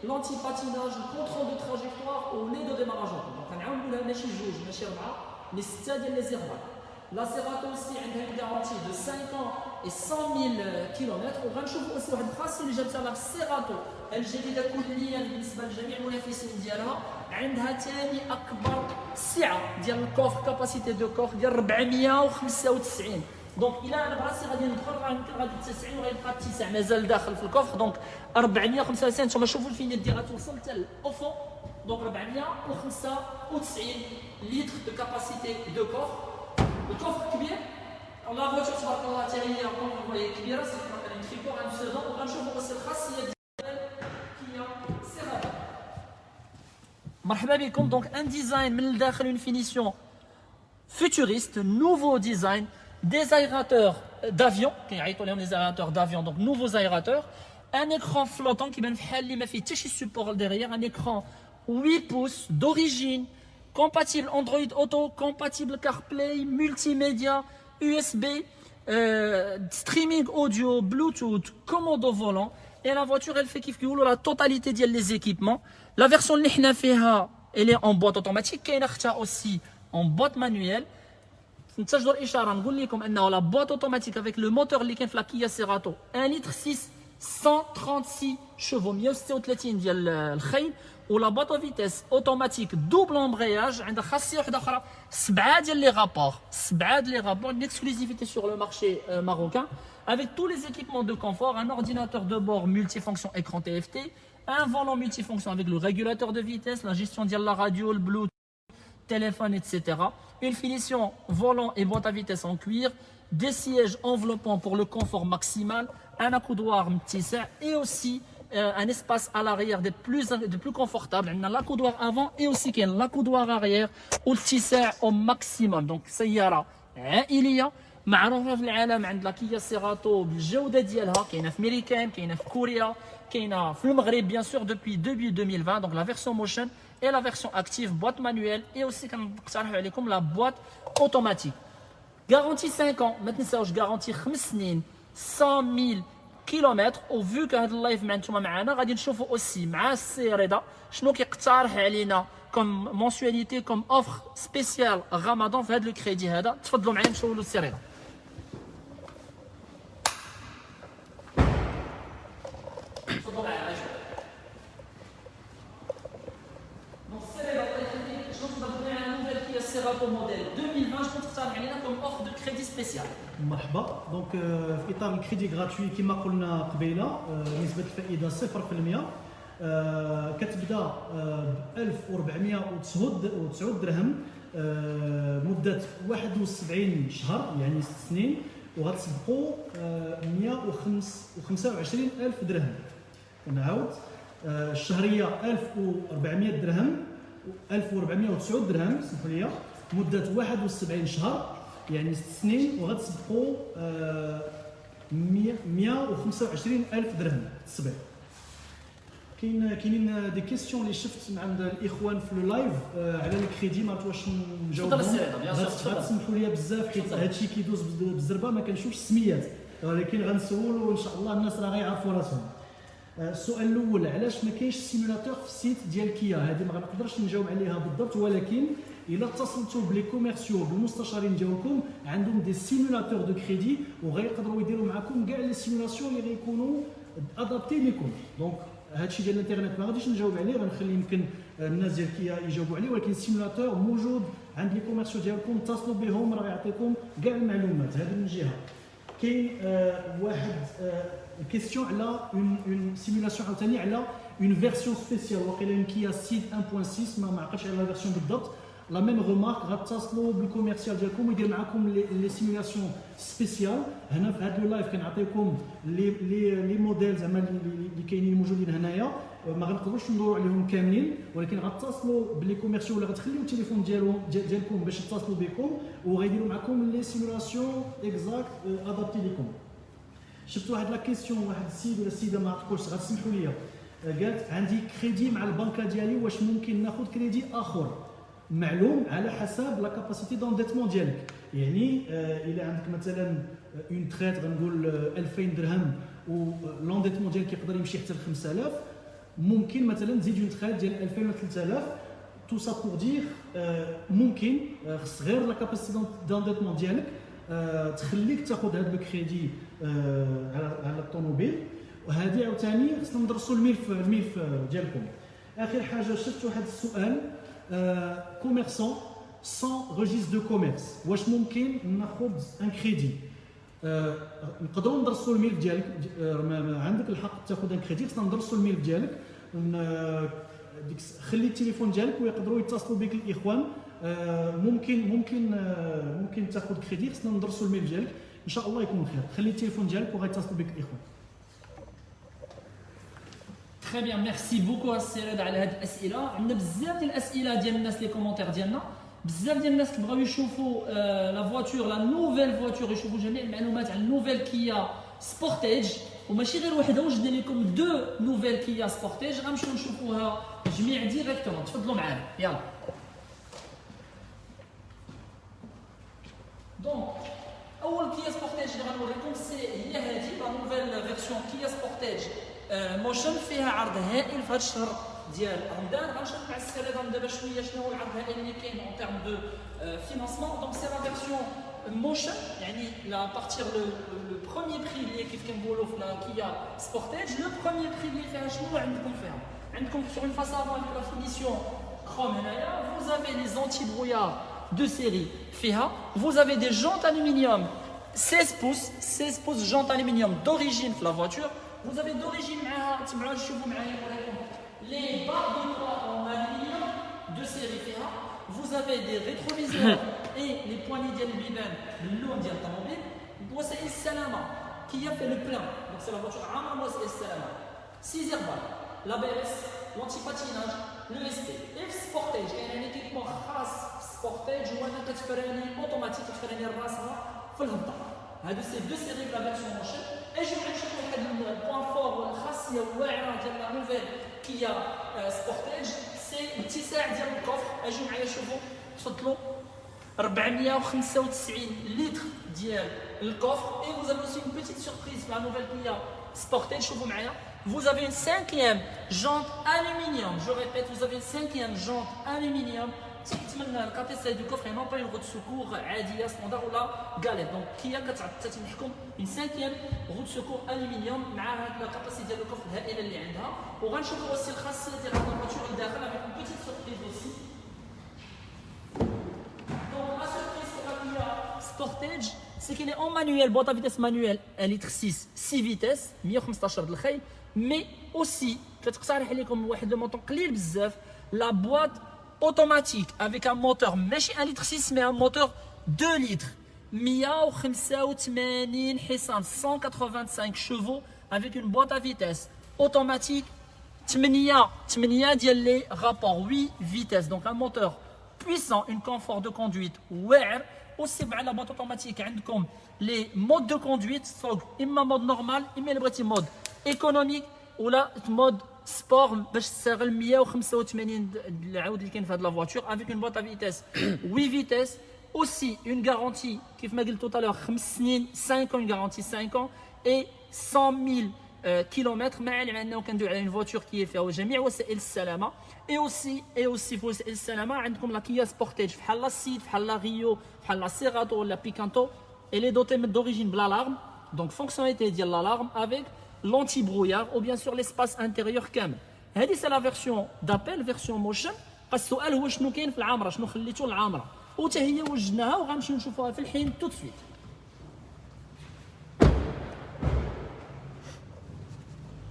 لونتي باتيناج، الكونترول دو تراجيكتوار ولي دو ديماراج. دونك غنعاود نقولها ماشي جوج ماشي اربعه، مي سته ديال لي زيرفات. لا سيراتو aussi عندها une garantie de 5 ans et 100 000 km. وغنشوفوا aussi واحد الخاصيه اللي جابتها لا سيراتو الجديده كليا بالنسبه لجميع المنافسين ديالها. عندها ثاني اكبر سعه ديال الكوفر، كاباسيتي دو كوفر ديال 495. دونك الى انا براسي غادي ندخل راه يمكن غادي تسعين وغيبقى التسع مازال داخل في الكوفر. دونك 495 نتوما شوفوا الفينيت ديالها توصل حتى الاوفون. دونك 495 لتر دو كاباسيتي دو كوفر. الكوفر كبير، لا فوتور تبارك الله حتى هي كبيره، سي ان تريكور ان سيزون. وغنشوفوا بس الخاصيه ديال كيا سيرافا. مرحبا بكم. دونك ان ديزاين من الداخل، اون فينيسيون futuriste, nouveau design, des aérateurs d'avion, les aérateurs d'avion, donc nouveaux aérateurs, un écran flottant qui fait support derrière, un écran 8 pouces d'origine, compatible Android Auto, compatible CarPlay, multimédia, USB, streaming audio, Bluetooth, commande au volant. Et la voiture, elle fait la totalité des équipements. La version elle est en boîte automatique, qui est aussi en boîte manuelle. نتجدوا الاشاره نقول لكم انه لا بوات اوتوماتيك افيك لو موتور اللي كاين في لا كيا سيراتو 1 لتر 6 136 شوفو 136 ديال الخيل. ولا بوات فيتيس اوتوماتيك دوبل امبرياج. عندها خاصيه واحده اخرى 7 ديال لي رابور، 7 ديال لي رابور، une exclusivité sur le marché marocain avec tous les équipements de confort, un ordinateur de bord multifonction écran TFT, un volant multifonction avec le régulateur de vitesse, la gestion de la radio, le Bluetooth, téléphone, etc. Une finition volant et boîte à vitesse en cuir, des sièges enveloppants pour le confort maximal, un accoudoir mtissa et aussi un espace à l'arrière de plus confortable. On a l'accoudoir avant et aussi l'accoudoir arrière ou le tissa au maximum. Donc سيارة عائلية معروفة في العالم. عند لا كيا سيراتو بالجودة ديالها، كاينة في أمريكان، كاينة في كوريا، كاينة في المغرب bien sûr depuis début 2020. Donc la version motion et la version active, boîte manuelle, et aussi comme la boîte automatique. Garantie 5 ans, maintenant je garantis 5 سنين 100 000 كيلومتر. وفو كو هذا اللايف معنا معنا غادي نشوفوا اوسي مع السي رضا شنو كيقترح علينا كوم مونسواليتي كوم اوفر سبيسيال رمضان في هذا لو كريدي هذا. تفضلوا معايا نشوفوا السي رضا. تفضلوا معايا. Cerato modèle 2020, je pense que ça a comme offre de crédit spécial. مرحبا. دونك في اطار الكريدي غراتوي كما قلنا قبيله نسبه الفائده 0%. كتبدا ب 1409 درهم مده 71 شهر يعني 6 سنين، وغتسبقوا 125 الف درهم. ونعاود الشهريه 1400 درهم 1409 درهم سمحوا لي مده 71 شهر يعني 6 سنين، وغتسبقوا 125 الف درهم التسبيق. كاينين دي كيسيون اللي شفت من عند الاخوان في لو لايف على الكريدي، ما عرفت واش نجاوبهم. غتسمحوا لي بزاف حيت هادشي كيدوز بالزربه ما كنشوفش السميات، ولكن غنسولوا وان شاء الله الناس راه غيعرفوا راسهم. السؤال الاول، علاش ما كاينش سيمولاتور في السيت ديال كيا؟ هذه ما غنقدرش نجاوب عليها بالضبط، ولكن الا اتصلتوا بلي كوميرسيو بالمستشارين ديالكم عندهم دي سيمولاتور دو كريدي وغيقدروا يديروا معكم كاع لي سيمولاسيون اللي غيكونوا ادابتي لكم. دونك هادشي ديال الانترنت ما غاديش نجاوب عليه، غنخلي يمكن الناس ديال كيا يجاوبوا عليه، ولكن السيمولاتور موجود عند لي كوميرسيو ديالكم، اتصلوا بهم راه يعطيكم كاع المعلومات. هذه من جهه. كاين واحد كيستيون على اون سيمولاسيون عاوتاني على اون فيرسيون سبيسيال، وقيلا اون كيا سيد 1.6 ما عقلتش على لا فيرسيون بالضبط. لا ميم رومارك، غتصلوا بالكوميرسيال ديالكم ويدير معكم لي سيمولاسيون سبيسيال. هنا في هذا اللايف كنعطيكم لي موديل زعما اللي كاينين موجودين هنايا، ما غنقدروش ندوروا عليهم كاملين، ولكن غتصلوا باللي كوميرسيال ولا غتخليو التليفون ديالكم باش يتصلوا بكم وغيديروا معكم لي سيمولاسيون اكزاكت ادابتي لكم. شفت واحد لا كيسيون، واحد السيد ولا السيده ما عرفتش، غتسمحوا لي قالت عندي كريدي مع البنكه ديالي، واش ممكن ناخذ كريدي اخر؟ معلوم على حسب لا كاباسيتي دونديتمون ديالك. يعني الا عندك مثلا اون تريت غنقول 2000 درهم ولونديتمون ديالك يقدر يمشي حتى ل 5000، ممكن مثلا تزيد اون تريت ديال 2000 ولا 3000. تو سا بور دير ممكن خص غير لا كاباسيتي دونديتمون ديالك تخليك تاخذ هذا الكريدي على الطوموبيل. وهذه عاوتاني خصنا ندرسوا الملف ديالكم. اخر حاجه شفت واحد السؤال كوميرسون سون ريجيستر دو كوميرس واش ممكن ناخذ ان كريدي؟ نقدروا ندرسوا الملف ديالك، عندك الحق تاخذ ان كريدي، خصنا ندرسوا الملف ديالك، خلي التليفون ديالك ويقدروا يتصلوا بك الاخوان. ممكن تاخذ كريدي، خصنا ندرسوا الملف ديالك ان شاء الله يكون خير. خلي التليفون ديالك وغيتصلوا بك الاخوان. Très bien, merci beaucoup السيراد على هذه الاسئله. عندنا بزاف ديال الاسئله ديال الناس لي كومونتير ديالنا، بزاف ديال الناس كيبغيو يشوفوا لا فواتور، لا نوفيل فواتور، يشوفوا جميع المعلومات على النوفيل كيا سبورتيج. وماشي غير وحده، وجدنا لكم دو نوفيل كيا سبورتيج غنمشيو نشوفوها جميع ديريكتومون. تفضلوا معانا يلا. دونك اول كيا سبورتيج اللي غنوريكم هي هذه لا نوفيل فيرسيون كيا سبورتيج موشن، فيها عرض هائل في هذا الشهر ديال رمضان. غنشوف مع السيراد دابا شويه شنو هو العرض الهائل اللي كاين اون تيرم دو فينانسمون. دونك سي لا فيرسيون موشن، يعني لا بارتير لو بروميير بري اللي كيف كنقولوا في لا كيا سبورتيج. لو بروميير بري اللي فيها شنو عندكم فيها؟ عندكم سور اون فاس افون لا فينيسيون كروم هنايا، vous avez les anti-brouillard de série فيها، vous avez des jantes aluminium 16 pouces jantes aluminium d'origine في la voiture. Vous avez d'origine les barres de toit en aluminium de série FEA. Vous avez des rétroviseurs et les poignées d'Al-Biban, le long d'Al-Tamobile. Wasail Salama qui a fait le plein. Donc c'est la voiture Amra Wasail Salama. 6 airbags, l'ABS, l'antipatinage, le ST. F Sportage, il y a un équipement khas Sportage ou un automatique qui fait un rasma في الهبطة. هادو سي دو سيري في لا فيرسيون موشن. اجيو نشوفوا واحد البوان فور والخاصيه الواعره ديال لا نوفيل كيا سبورتيج، سي الاتساع ديال الكوفر. اجيو معايا شوفوا، تفضلوا 495 لتر ديال الكوفر. اي vous avez aussi une petite surprise في لا نوفيل كيا سبورتيج. شوفوا معايا، vous avez une 5e jante aluminium. Je répète, vous avez une 5e jante aluminium. تمنى الكابيسه دو كوفر نون با اون روت سكور عاديه ستاندار ولا غاليت. دونك كيا كتمحكم اون 5e روت سكور الومنيوم مع هاد الكاباسيتي ديال الكوفر الهائله اللي عندها. وغنشوفوا aussi الخاصيه ديال هاد الفواتور الداخل avec une petite surprise aussi. Donc la surprise pour la Kia Sportage c'est qu'elle est en manuel, boîte à vitesse manuelle 1 litre 6 6 vitesses 115 د الخيل. mais aussi كتقترح عليكم واحد لو موطور قليل بزاف، la boîte automatique avec un moteur ماشي 1 litre 6 mais un moteur 2 litres 185 حصان 185 chevaux avec une boîte à vitesse automatique 8 ديال لي rapports 8 vitesses. Donc un moteur puissant, une confort de conduite واعر. aussi مع la boîte automatique عندكم les modes de conduite صوب اما mode normal اما اللي بغيتي mode économique ولا mode sport باش تستغل 185 العود اللي كاين في هذه لا فواتور avec une boîte à vitesse 8 vitesses. aussi une garantie كيف ما قلت tout à l'heure 5 سنين 5 ans, une garantie 5 ans et 100 000 kilomètres. مع العلم انه كندوي على une voiture qui est فيها جميع وسائل السلامه. et aussi في وسائل السلامه عندكم لا كيا سبورتيج بحال لا سيد بحال لا ريو بحال لا سيراتو ولا بيكانتو. elle est dotée d'origine بl'alarme, donc fonctionnalité ديال l'alarme avec l'anti-brouillard ou bien sûr l'espace intérieur كامل. هذه سي لا فيرسيون دابيل فيرسيون موشن. السؤال هو شنو كاين في العامره، شنو خليتو العامره، وتا هي وجدناها وغنمشيو نشوفوها في الحين tout de suite.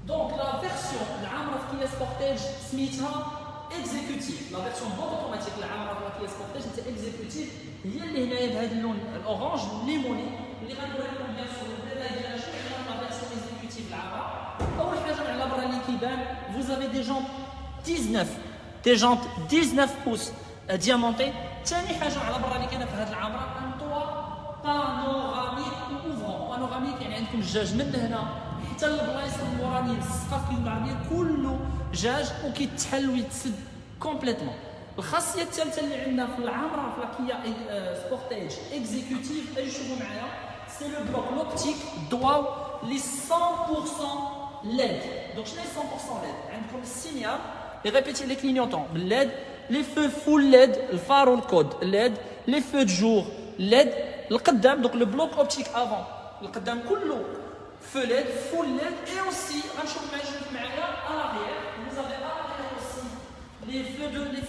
دونك لا فيرسيون العامره في كيا سبورتيج سميتها اكزيكوتيف. لا فيرسيون بوط اوتوماتيك العامره في كيا سبورتيج انت اكزيكوتيف، هي اللي هنايا بهذا اللون الاورانج الليموني اللي غنوريكم بيان سور الديتاي ديالها. شنو هي لا فيرسيون اكزيكوتيف العامره؟ اول حاجه على برا اللي كيبان vous avez des jantes 19 des jantes 19 pouces diamantées. ثاني حاجه على برا اللي كاينه في هذه العامره ان توا بانوراميك اوفرون. بانوراميك يعني عندكم الجاج من هنا حتى البلايص المورانيين السقف العربيه كله جاج وكيتحل ويتسد كومبليتمون. الخاصيه الثالثه اللي عندنا في العامره في لا كيا سبورتيج اكزيكوتيف اجي شوفوا معايا سي لو بلوك لوبتيك دواو لي 100% LED. Donc je l'ai 100% LED. عندكم السينيال et répétez les clignotants LED, les feux full LED, le phare au code LED, les feux de jour LED. القدام donc le bloc optique avant القدام كله feu LED, full LED, et aussi, à l'arrière, vous avez à l'arrière aussi les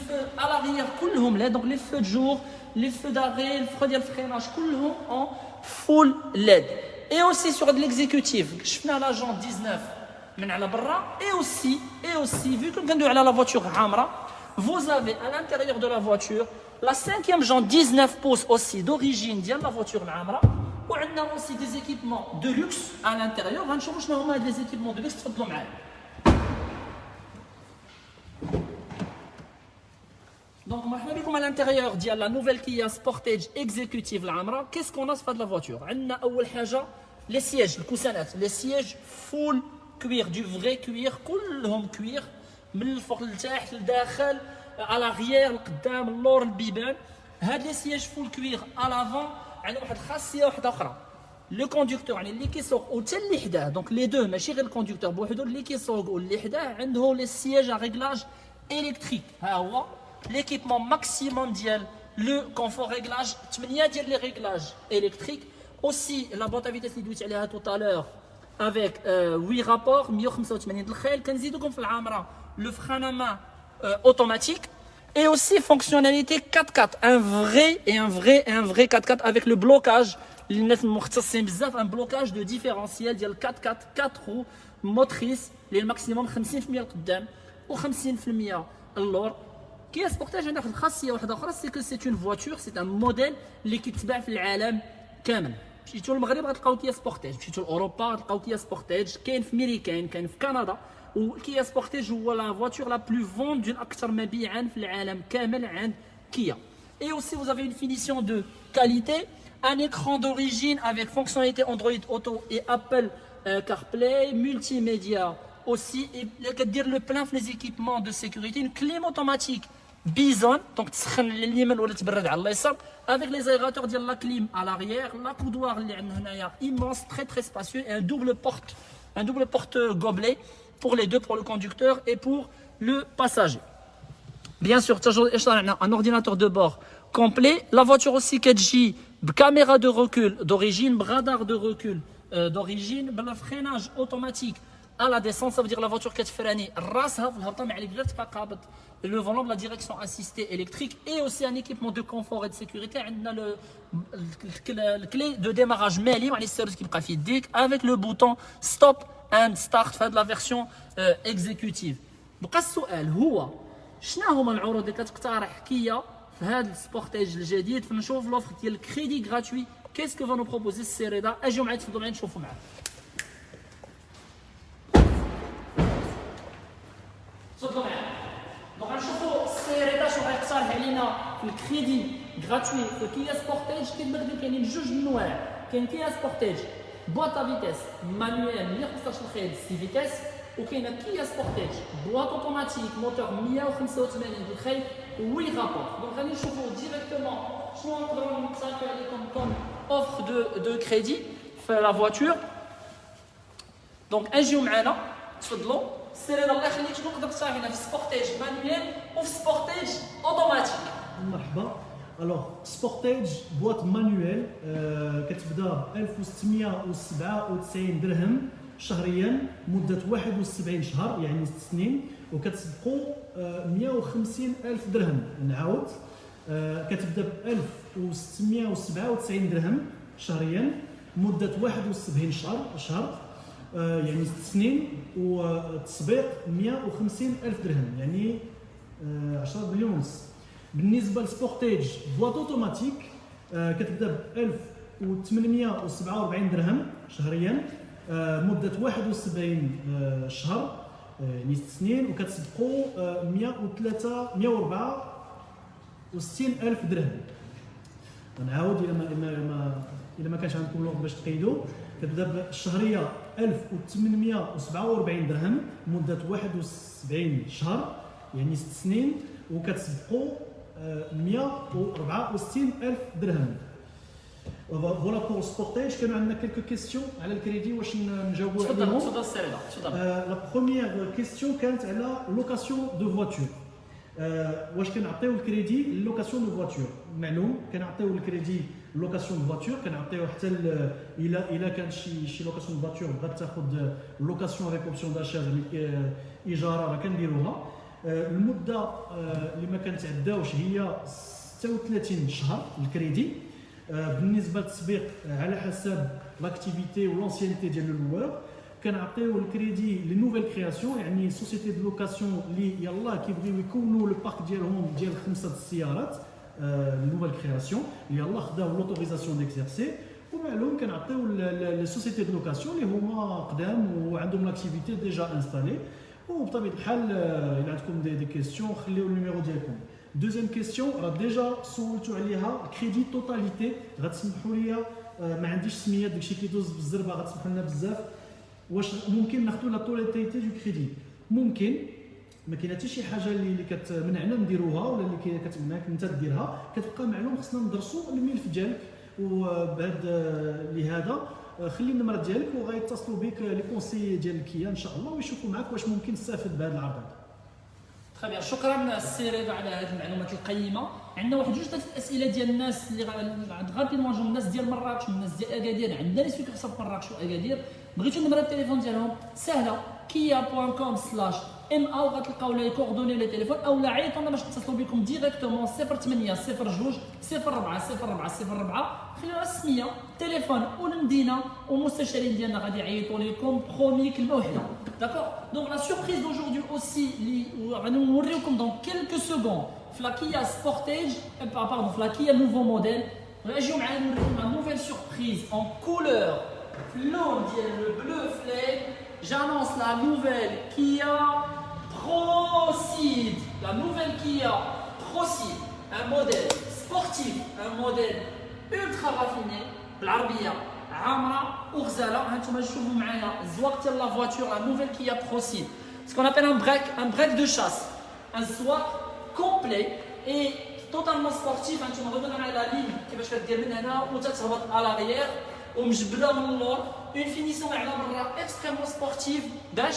feux à l'arrière, كلهم LED, donc les feux de jour, les feux d'arrêt, le feu de freinage, كلهم en full LED. Et aussi sur de l'exécutif, شفنا l'agent 19 من على برا, et aussi, vu que nous avons la voiture Hamra, vous avez à l'intérieur de la voiture la 5e jante 19 pouces aussi d'origine de la voiture Hamra. On a aussi des équipements de luxe à l'intérieur. On va voir les équipements de luxe. Donc, à l'intérieur de la nouvelle Kia Sportage Executive Hamra, qu'est-ce qu'on a de la voiture? On a les sièges, les sièges full cuir, du vrai cuir, كلهم cuir, من الفوق لتحت لداخل, à l'arrière, القدام, اللور, البيبان. هاد les sièges full cuir à l'avant. عندنا واحد خاصيه واحده اخرى. لو كوندكتور يعني اللي كيسوق وحتى اللي حداه, دونك لي دو ماشي غير الكوندكتور بوحدو, اللي كيسوق واللي حداه عنده لي سياج ا ريغلاج الكتريك. ها هو ليكيبمون ماكسيموم ديال لو كونفور ريغلاج, 8 ديال لي ريغلاج الكتريك. اوسي لا بوط فيتاس اللي دويت عليها توتالور افيك 8 رابور 185 د الخيل. كنزيدو لكم في العامره لو فراناما اوتوماتيك. Et aussi fonctionnalité 4x4, un vrai 4x4 avec le blocage, un blocage de différentiel ديال 4x4, 4 roues motrices, les maximum 50% لقدام و 50% اللور. Kia Sportage عندها خاصيه واحده اخرى, c'est que c'est une voiture, c'est un modèle اللي كيتباع في العالم كامل. مشيتوا للمغرب غتلقاو Kia Sportage, مشيتوا لاوروبا غتلقاو Kia Sportage, كاين في ميريكان, كاين في كندا. وكيا سبورتاج هو لا voiture la plus vendue اكثر مبيعا في العالم كامل عند كيا. Et aussi vous avez une finition de qualité, un écran d'origine avec fonctionnalité Android Auto et Apple CarPlay, multimédia aussi, et كدير le plein في les équipements de sécurité, une clim automatique Bison, donc تسخن لليمين ولا تبرد على اليسار, avec les aérateurs ديال la clim à l'arrière, la coudoir اللي عندنا هنايا immense, très spacieux, et un double porte gobelet pour les deux, pour le conducteur et pour le passager. Bien sûr, un ordinateur de bord complet. La voiture aussi 4G, caméra de recul d'origine, radar de recul d'origine, le freinage automatique à la descente, ça veut dire la voiture qui est freinée, le volant de la direction assistée électrique, et aussi un équipement de confort et de sécurité. On a le clé de démarrage avec le bouton stop and start في هذه لا فيرسيون اكزيكوتيف. بقى السؤال هو شنو هما العروض اللي كتقترح كيا في هذا السبورتاج الجديد؟ فنشوف لوفر ديال الكريدي غراتوي. كيسكو فا نو بروبوزي السيريدا؟ اجيو معايا تفضلوا معايا نشوفوا معاك. تفضلوا معايا. دونك غنشوفوا السيريدا شنو غيقترح علينا في الكريدي غراتوي في كيا سبورتاج. كاينين جوج انواع, كاين كيا سبورتاج boîte à vitesse manuelle 115 الخيل 6 فيتاس, وكاينه كيا سبورتاج boîte automatique موتور 185 الخيل 8 رابور. دونك غادي نشوفوا ديريكتومون شنو نقدروا نقترحوا عليكم كوم اوفر دو كريدي في لا فواتور. دونك اجيو معنا تفضلوا. السيريدا الله يخليك, شنو نقدر نقترح لنا في سبورتاج مانويل وفي سبورتاج اوتوماتيك؟ مرحبا. الوغ سبورتاج بواط مانويل كتبدا ب 1697 درهم شهريا مده 71 شهر يعني 6 سنين, وكتسبقوا 150 الف درهم. نعاود كتبدا ب 1697 درهم شهريا مده 71 شهر يعني 6 سنين, وتسبيق 150 الف درهم يعني 10 مليون ونص. بالنسبه للسبورتاج بواط اوتوماتيك كتبدا ب 1847 درهم شهريا مده 71 شهر يعني 6 سنين, وكتسبقوا 164 الف درهم. نعاود الا ما كانش عندكم الوقت باش تقيدوا, كتبدا الشهريه 1847 درهم مده 71 شهر يعني 6 سنين, وكتسبقوا 164 الف درهم. فوالا بور سبورتاج. كانوا عندنا كيلكو كيستيون على الكريدي واش نجاوبوا عليهم. تفضل السيريدا تفضل. لا بروميير كيستيون كانت على لوكاسيون دو فواتور. واش كنعطيو الكريدي لوكاسيون دو فواتور؟ معلوم كنعطيو الكريدي لوكاسيون دو فواتور كنعطيو حتى الا كان شي لوكاسيون دو فواتور بغات تاخذ لوكاسيون ريك اوبسيون داشا اجاره راه كنديروها. المده اللي ما كنتعداوش هي 36 شهر الكريدي. بالنسبه للتسبيق على حسب لاكتيفيتي ولونسيانيتي ديال اللوار كنعطيو الكريدي لي نوفيل كرياسيون، يعني سوسيتي دو لوكاسيون اللي يلاه كيبغيو يكونوا لو بارك ديالهم ديال 5 السيارات نوفيل كرياسيون اللي يلاه خداو لوتوريزاسيون ديكزيرسي، ومعلوم كنعطيو لي سوسيتي دو لوكاسيون اللي هما قدام وعندهم لاكتيفيتي ديجا انستالي. وبطبيعه الحال الا عندكم دي كيسيون خليو النيميرو ديالكم. دوزيام كيسيون راه ديجا سولتو عليها كريدي توتاليتي، غتسمحوا لي ما عنديش سميات داكشي كيدوز بالزربه غتسمحوا لنا بزاف، واش ممكن ناخذوا لا توتاليتي دو كريدي؟ ممكن، ما كاينه حتى شي حاجه اللي كتمنعنا نديروها ولا اللي كتمنعك انت ديرها، كتبقى معلوم خصنا ندرسوا الملف ديالك. وبهذا لهذا خلي النمره ديالك وغيتصلوا بك لي كونسي ديال الكيا ان شاء الله ويشوفوا معك واش ممكن تستافد بهذا العرض هذا. تري بيان، شكرا السي رضا على هذه المعلومات القيمه. عندنا واحد جوج الاسئله ديال الناس اللي غادي نواجهوا، الناس ديال مراكش والناس ديال اكادير. عندنا اللي سويت حساب مراكش واكادير، بغيتو نمره التليفون ديالهم سهله kia.com/ma وغتلقاو لي كوردوني لي تليفون، اولا عيطوا لنا باش نتصلوا بكم ديريكتومون 08 02 04 04 04. خلينا السميه التليفون والمدينه والمستشارين ديالنا غادي يعيطوا لكم برومي كلمه وحده. داكور. دونك لا سوربريز دوجوردي اوسي اللي غادي نوريكم دون كيلكو سكوند في لا كيا سبورتيج باردون في لا كيا نوفو موديل. غنجيو معايا نوريكم لا نوفيل سوربريز اون كولور في اللون ديال لو بلو فلاي. J'annonce la nouvelle Kia Proceed. La nouvelle Kia Proceed, un modèle sportif, un modèle ultra raffiné, بالعربية عامرة وغزالة. هانتوما تشوفوا معايا الزواق ديال لا فواتور la nouvelle Kia Proceed. Ce qu'on appelle un break de chasse, un زواق complet et totalement sportif. هانتوما غادي معايا لا لين كيفاش كدير من هنا وتتهبط à l'arrière ومجبده من اللور. اون فينيسيون على برا اكستريمون سبورتيف باش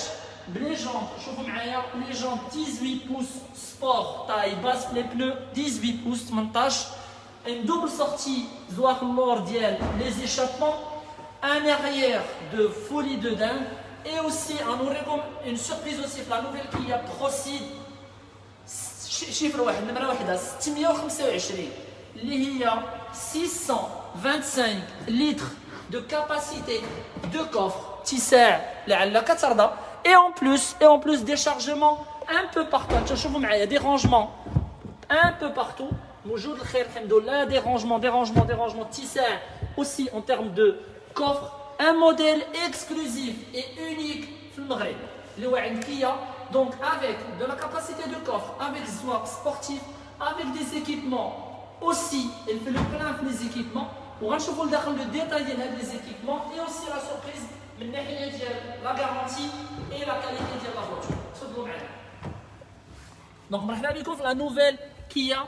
بلي جونب. شوفوا معايا لي جونب 18 بوس سبور تاي باس لي بلو 18 بوس 18. ان دوبل سورتي زواق اللور ديال لي زيشابمون، ان اريير دو فولي دو دان. اي اوسي غنوريكم اون سوربريز اوسي في لا نوفيل كيا بروسيد. شيفر واحد نمره واحده 625 اللي هي 625 لتر de capacité de coffre تساع لعلك ترضى. et en plus des chargements un peu partout. تشوفوا معايا des rangements un peu partout. موجود الخير الحمد لله. des rangements تساع aussi en termes de coffre. un modèle exclusif et unique في المغرب اللي هو عند كيا. donc avec de la capacité de coffre, avec زواق sportif, avec des équipements aussi. il fait le plein في les équipements. وغنشوفوا لداخل لو ديتاي ديال هاد لي زيكيبمون اي اوسي لا سوربريز من الناحيه ديال لا غارونتي اي لا كاليتي ديال لا فواتور. تفضلوا معايا. دونك مرحبا بكم في لا نوفيل كيا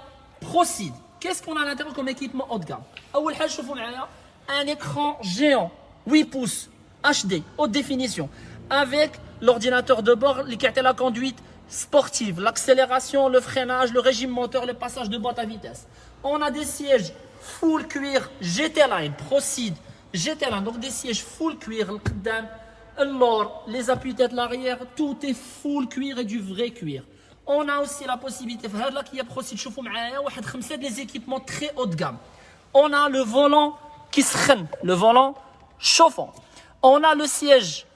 بروسيد. كيس كون على l'intérieur comme équipement haut de gamme. اول حاجه شوفوا معايا un écran géant 8 pouces HD haute définition avec l'ordinateur de bord اللي كيعطي la conduite sportive, l'accélération, le freinage, le régime moteur, le passage de boîte à vitesse. On a des sièges full cuir GT Line, Proceed, GT Line, donc des sièges full cuir, le qdam, les appuis-têtes, l'arrière, tout est full cuir et du vrai cuir. On a aussi la possibilité, là qui a Proceed, شوفوا معايا واحد 5 des équipements très haut de gamme. On a le volant qui سخن, le volant chauffant. On a le siège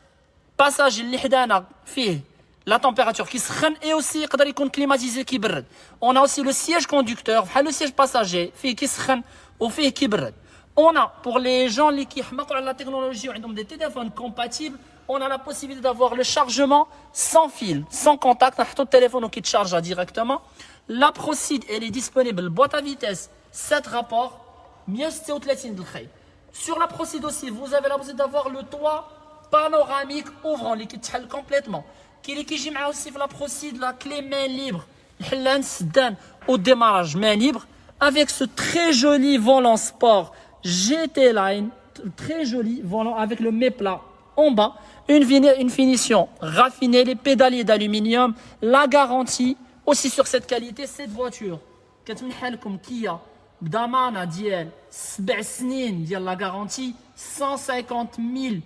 passager اللي حدانا فيه la température qui سخن et aussi يقدر يكون climatisé كيبرد. On a aussi le siège conducteur, بحال le siège passager فيه كيسخن وفيه كيبرد. On a pour les gens اللي كيحماقوا على la technologie وعندهم des téléphones compatibles, on a la possibilité d'avoir le chargement sans fil, sans contact. نحطوا التليفون وكيتشارجا directement. La Proceed elle est disponible boîte à vitesse 7 rapports 136 دالخيل. Sur la Proceed aussi, vous avez la possibilité d'avoir le toit panoramique ouvrant اللي كيتحل complètement. كاين اللي كيجي معاه aussi في la Proceed la clé main libre الحلان سدان au démarrage main libre avec ce très joli volant sport GT Line, très joli volant avec le méplat en bas, une finition raffinée, les pédaliers d'aluminium, la garantie aussi sur cette qualité. Cette voiture كتمنح لكم كيا بضمانه ديال 7 سنين ديال لا garantie 150 000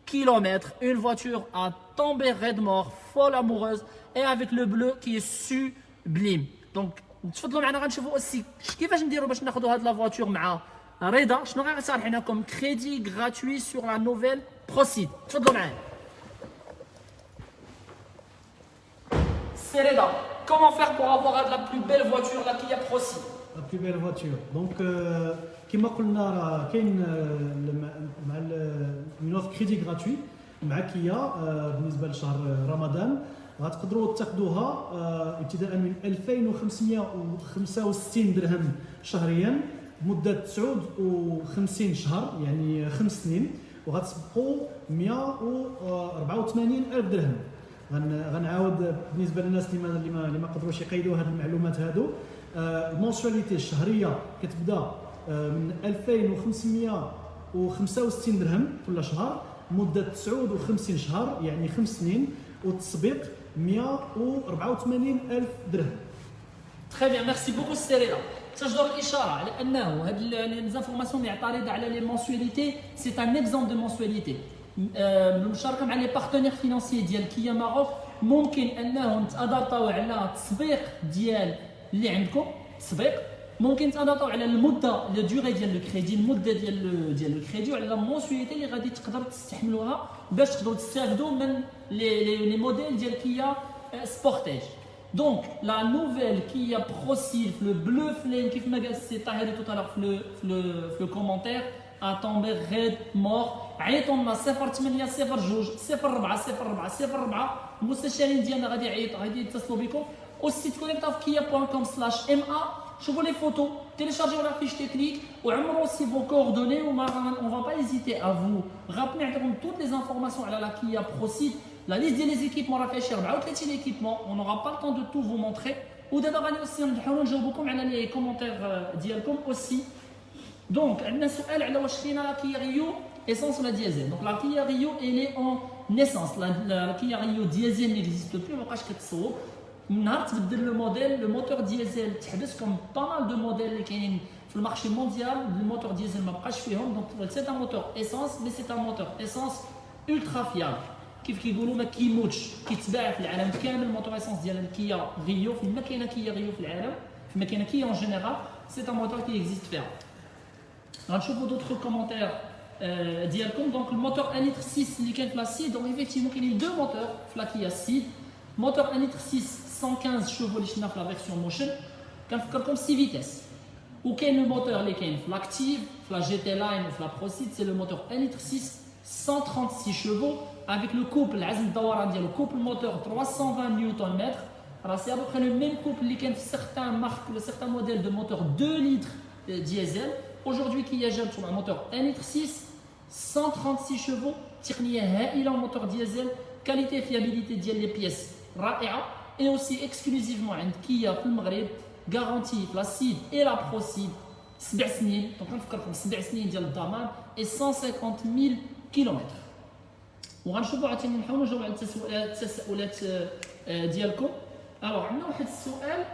kilomètres, une voiture à tomber raide mort, folle amoureuse et avec le bleu qui est sublime. Donc تفضلوا معنا غنشوفوا aussi كيفاش نديروا باش ناخذوا هاد لا فواتور مع رضا. شنو غنصالحنا لكم crédit gratuit sur la nouvelle Proceed. تفضلوا معايا. C'est Reda. Comment faire pour avoir la plus belle voiture, la Kia Proceed? La plus belle voiture. Donc, كما قلنا راه كاين مع une offre crédit gratuit مع كيا بالنسبه لشهر رمضان غتقدروا تاخذوها ابتداء من 2565 درهم شهريا مده 59 شهر يعني 5 سنين وغتسبقوا 184 الف درهم. غنعاود بالنسبه للناس اللي ما قدروش يقيدوا هذه المعلومات هادو. المونسواليتي الشهريه كتبدا من 2565 درهم كل شهر مده 59 شهر يعني 5 سنين والتسبيق 184 الف درهم. Très bien, merci beaucoup Serena. تجدر الاشاره على انه هاد لي زانفورماسيون اللي عطاريده على لي مونسواليتي سي ان اكزومبل دو مونسواليتي. بالمشاركه مع لي بارتنير فينانسيي ديال كيا ماروك ممكن انهم تادابطاو على التسبيق ديال اللي عندكم تسبيق ممكن تادابطاو على المده لو ديوري ديال لو كريدي المده ديال لو كريدي وعلى لا مونسواليتي اللي غادي تقدر تستحملوها باش تقدروا تستافدوا من لي موديل ديال كيا سبورتاج. Donc, la nouvelle Kia Proceed, le bleu flame, qui m'a dit tout à l'heure le commentaire, a tombé raide, mort. عيطوا 0800 02 04 04 04 المستشارين ديالنا غادي يتصلوا بكم والسيت كونيكتا في kia.com/ma. شوفوا les photos, téléchargez la fiche technique ou عمروا aussi vos coordonnées. On va pas hésiter à vous rappeler toutes les informations à la Kia Proceed. La liste des équipements راه فيها شي 34 équipements, on n'aura pas le temps de tout vous montrer. ودابا غادي aussi نحاولوا نجاوبكم على لي كومونتير ديالكم aussi. Donc عندنا سؤال على واش فينا لا كيا ريو essence ولا ديزل. Donc la Kia Rio elle est en essence. La Kia Rio diesel n'existe plus, ما بقاش كتصوب. من نهار تبدل لو موديل لو موتور ديزل تحبس كوم با مال دو موديل اللي كاينين في المارشي مونديال. الموتور ديزل ما بقاش فيهم. Donc c'est un moteur essence mais c'est un moteur essence ultra fiable. كيف كيقولوا ما كيموتش كيتباع في العالم كامل. الموتور اسونس ديال الكيا ريو فين كاينه كيا ريو في العالم فين كاينه كيا اون جينيرال سي ان موتور كي اكزيست فيها. غنشوفوا دوطخ كومونتير ديالكم. دونك الموتور 1 لتر 6 اللي كان في لا سيد دونك ايفيكتيفمون كاينين دو موتور في لا كيا سيد. موتور 1 لتر 6 115 شوفو اللي شفنا في لا فيرسيون موشن كنفكركم 6 فيتاس. وكاين الموتور اللي كاين في لاكتيف في لا جي تي لاين وفي لا بروسيد سي لو موتور 1 لتر 6 136 chevaux avec le couple العزم الدوران ديالو couple moteur 320 نيوتن متر. راه سي ابو بري لو ميم couple اللي كان في certains marques ou certains modèles de moteur 2 litres diesel. Aujourd'hui Kia jette sur un moteur 1 litre 6 136 chevaux تقنيه هائله moteur diesel qualité et fiabilité ديال les pièces رائعه et aussi exclusivement عند كيا في المغرب garantie la SID et la ProSID 7 سنين. دونك كنفكركم 7 سنين ديال الضمان et 150 000 كيلومتر. وغنشوفوا عاوتاني نحاولوا نجاوبوا على التساؤلات ديالكم. الوغ عندنا واحد السؤال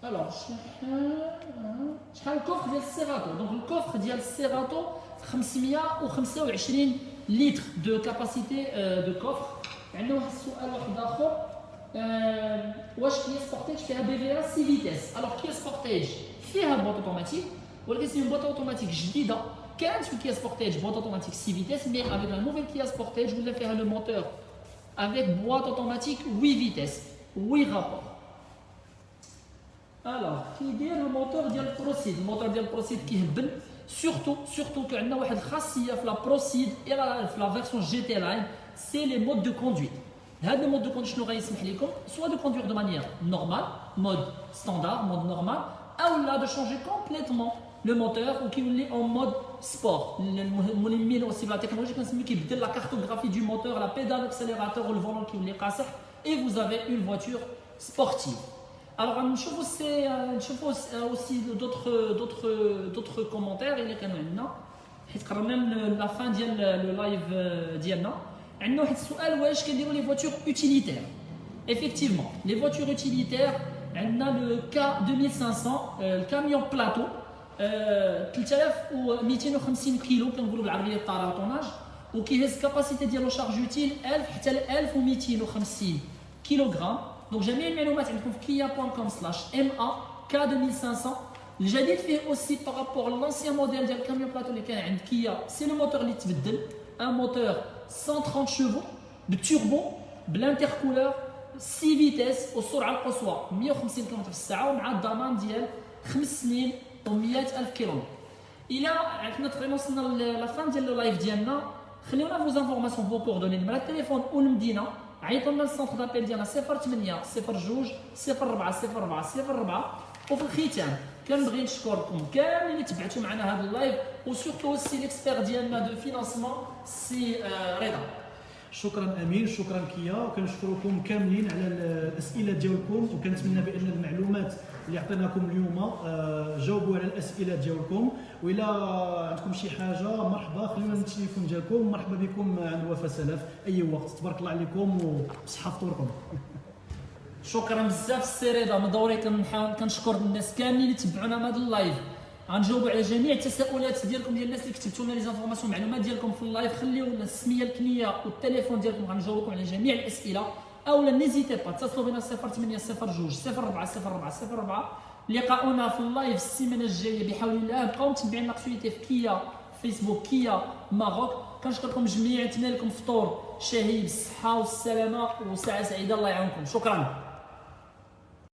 الوغ شحال الكوفر ديال السيراتو. دونك الكوفر ديال السيراتو 525 لتر دو كاباسيتي دو كوفر. عندنا واحد السؤال واحد اخر واش كيا سبورتاج فيها بي في 6 فيتاس. الوغ كيا سبورتاج فيها بوط اوتوماتيك ولكن سي بوط اوتوماتيك جديده كانت في كيا سبورتاج بوط اوتوماتيك 6 فيتاس مي افيك لا نوفيل كيا سبورتاج ولا فيها لو موتور افيك بوط اوتوماتيك 8 فيتاس 8 رابور. الوغ كيدير الموتور ديال البروسيد. الموتور ديال البروسيد كيهبل سورتو كو عندنا واحد الخاصيه في لا بروسيد في لا فيرسيون جي تي لاين سي لي مود دو كوندويت. هاد لي مود دو كوندويت شنو غيسمح لكم سوا دو كوندوير دو مانيير نورمال مود ستاندار مود نورمال او لا دو شونجي كومبليتمون لو موتور وكيولي اون مود سبور. الملمين اوسي بلا تكنولوجي كنسميو كيبدل لا كارتوغرافي دو موتور لا بيدال اكسيليراتور والفولون كيولي قاصح et vous avez une voiture sportive. Alors نشوفوا aussi d'autres commentaires اللي كانوا عندنا حيت قربنا من لا فان ديال لو لايف ديالنا. عندنا واحد السؤال واش كنديروا لي فواتور utilitaires. Effectivement les voitures utilitaires عندنا لو كا 2500 الكاميون بلاطو 3250 كيلو كنقولوا بالعربيه الطاره طوناج وكيهز كاباسيتي ديالو شارج يوتيل 1000 حتى ل 1250 كيلوغرام. دونك جميع المعلومات عندكم في kia.com/ma كا 2500. الجديد فيه اوسي بارابور لونسيان موديل ديال الكاميون بلاطو اللي كان عند كيا سي لو موتور اللي تبدل ان موتور 130 شيفو بالتوربو بالانتركولور 6 فيتيس والسرعه القصوى 150 كم في الساعه ومع الضمان ديال 5 سنين و100,000 كيلومتر. الى عرفنا تقريبا وصلنا لافان ديال اللايف ديالنا. خليونا فوز انفورماسيون فو كوردوني نمره التليفون والمدينه. عيطوا لنا السونتر دابيل ديالنا 08 02 04 04 04. وفي الختام كنبغي نشكركم كاملين اللي تبعتوا معنا هذا اللايف وسورتو سي ليكسبير ديالنا دو فينانسمون سي رضا. شكرا امين، شكرا كيا، وكنشكركم كاملين على الاسئله ديالكم، وكنتمنى بان المعلومات اللي عطيناكم اليوم جاوبوا على الاسئله ديالكم. والى عندكم شي حاجه مرحبا، خلينا التليفون ديالكم. مرحبا بكم عند وفاء سلف اي وقت. تبارك الله عليكم وبصحه فطوركم. شكرا بزاف السي رضا. من دوري كنشكر الناس كاملين اللي تبعونا هذا اللايف. غنجاوبوا على جميع التساؤلات ديالكم ديال الناس اللي كتبتوا لنا لي زانفورماسيون المعلومات ديالكم في اللايف. خليو لنا السميه الكنيه والتليفون ديالكم غنجاوبكم على جميع الاسئله. اولا نيزيتي با اتصلوا بنا 08 02 04 04 04. لقاؤنا في اللايف السيمانه الجايه بحول الله. بقاو متابعين لاكتواليتي في كيا فيسبوك كيا ماروك. كنشكركم جميعا، نتمنى لكم فطور شهي بالصحه والسلامه وساعه سعيده. الله يعاونكم. شكرا.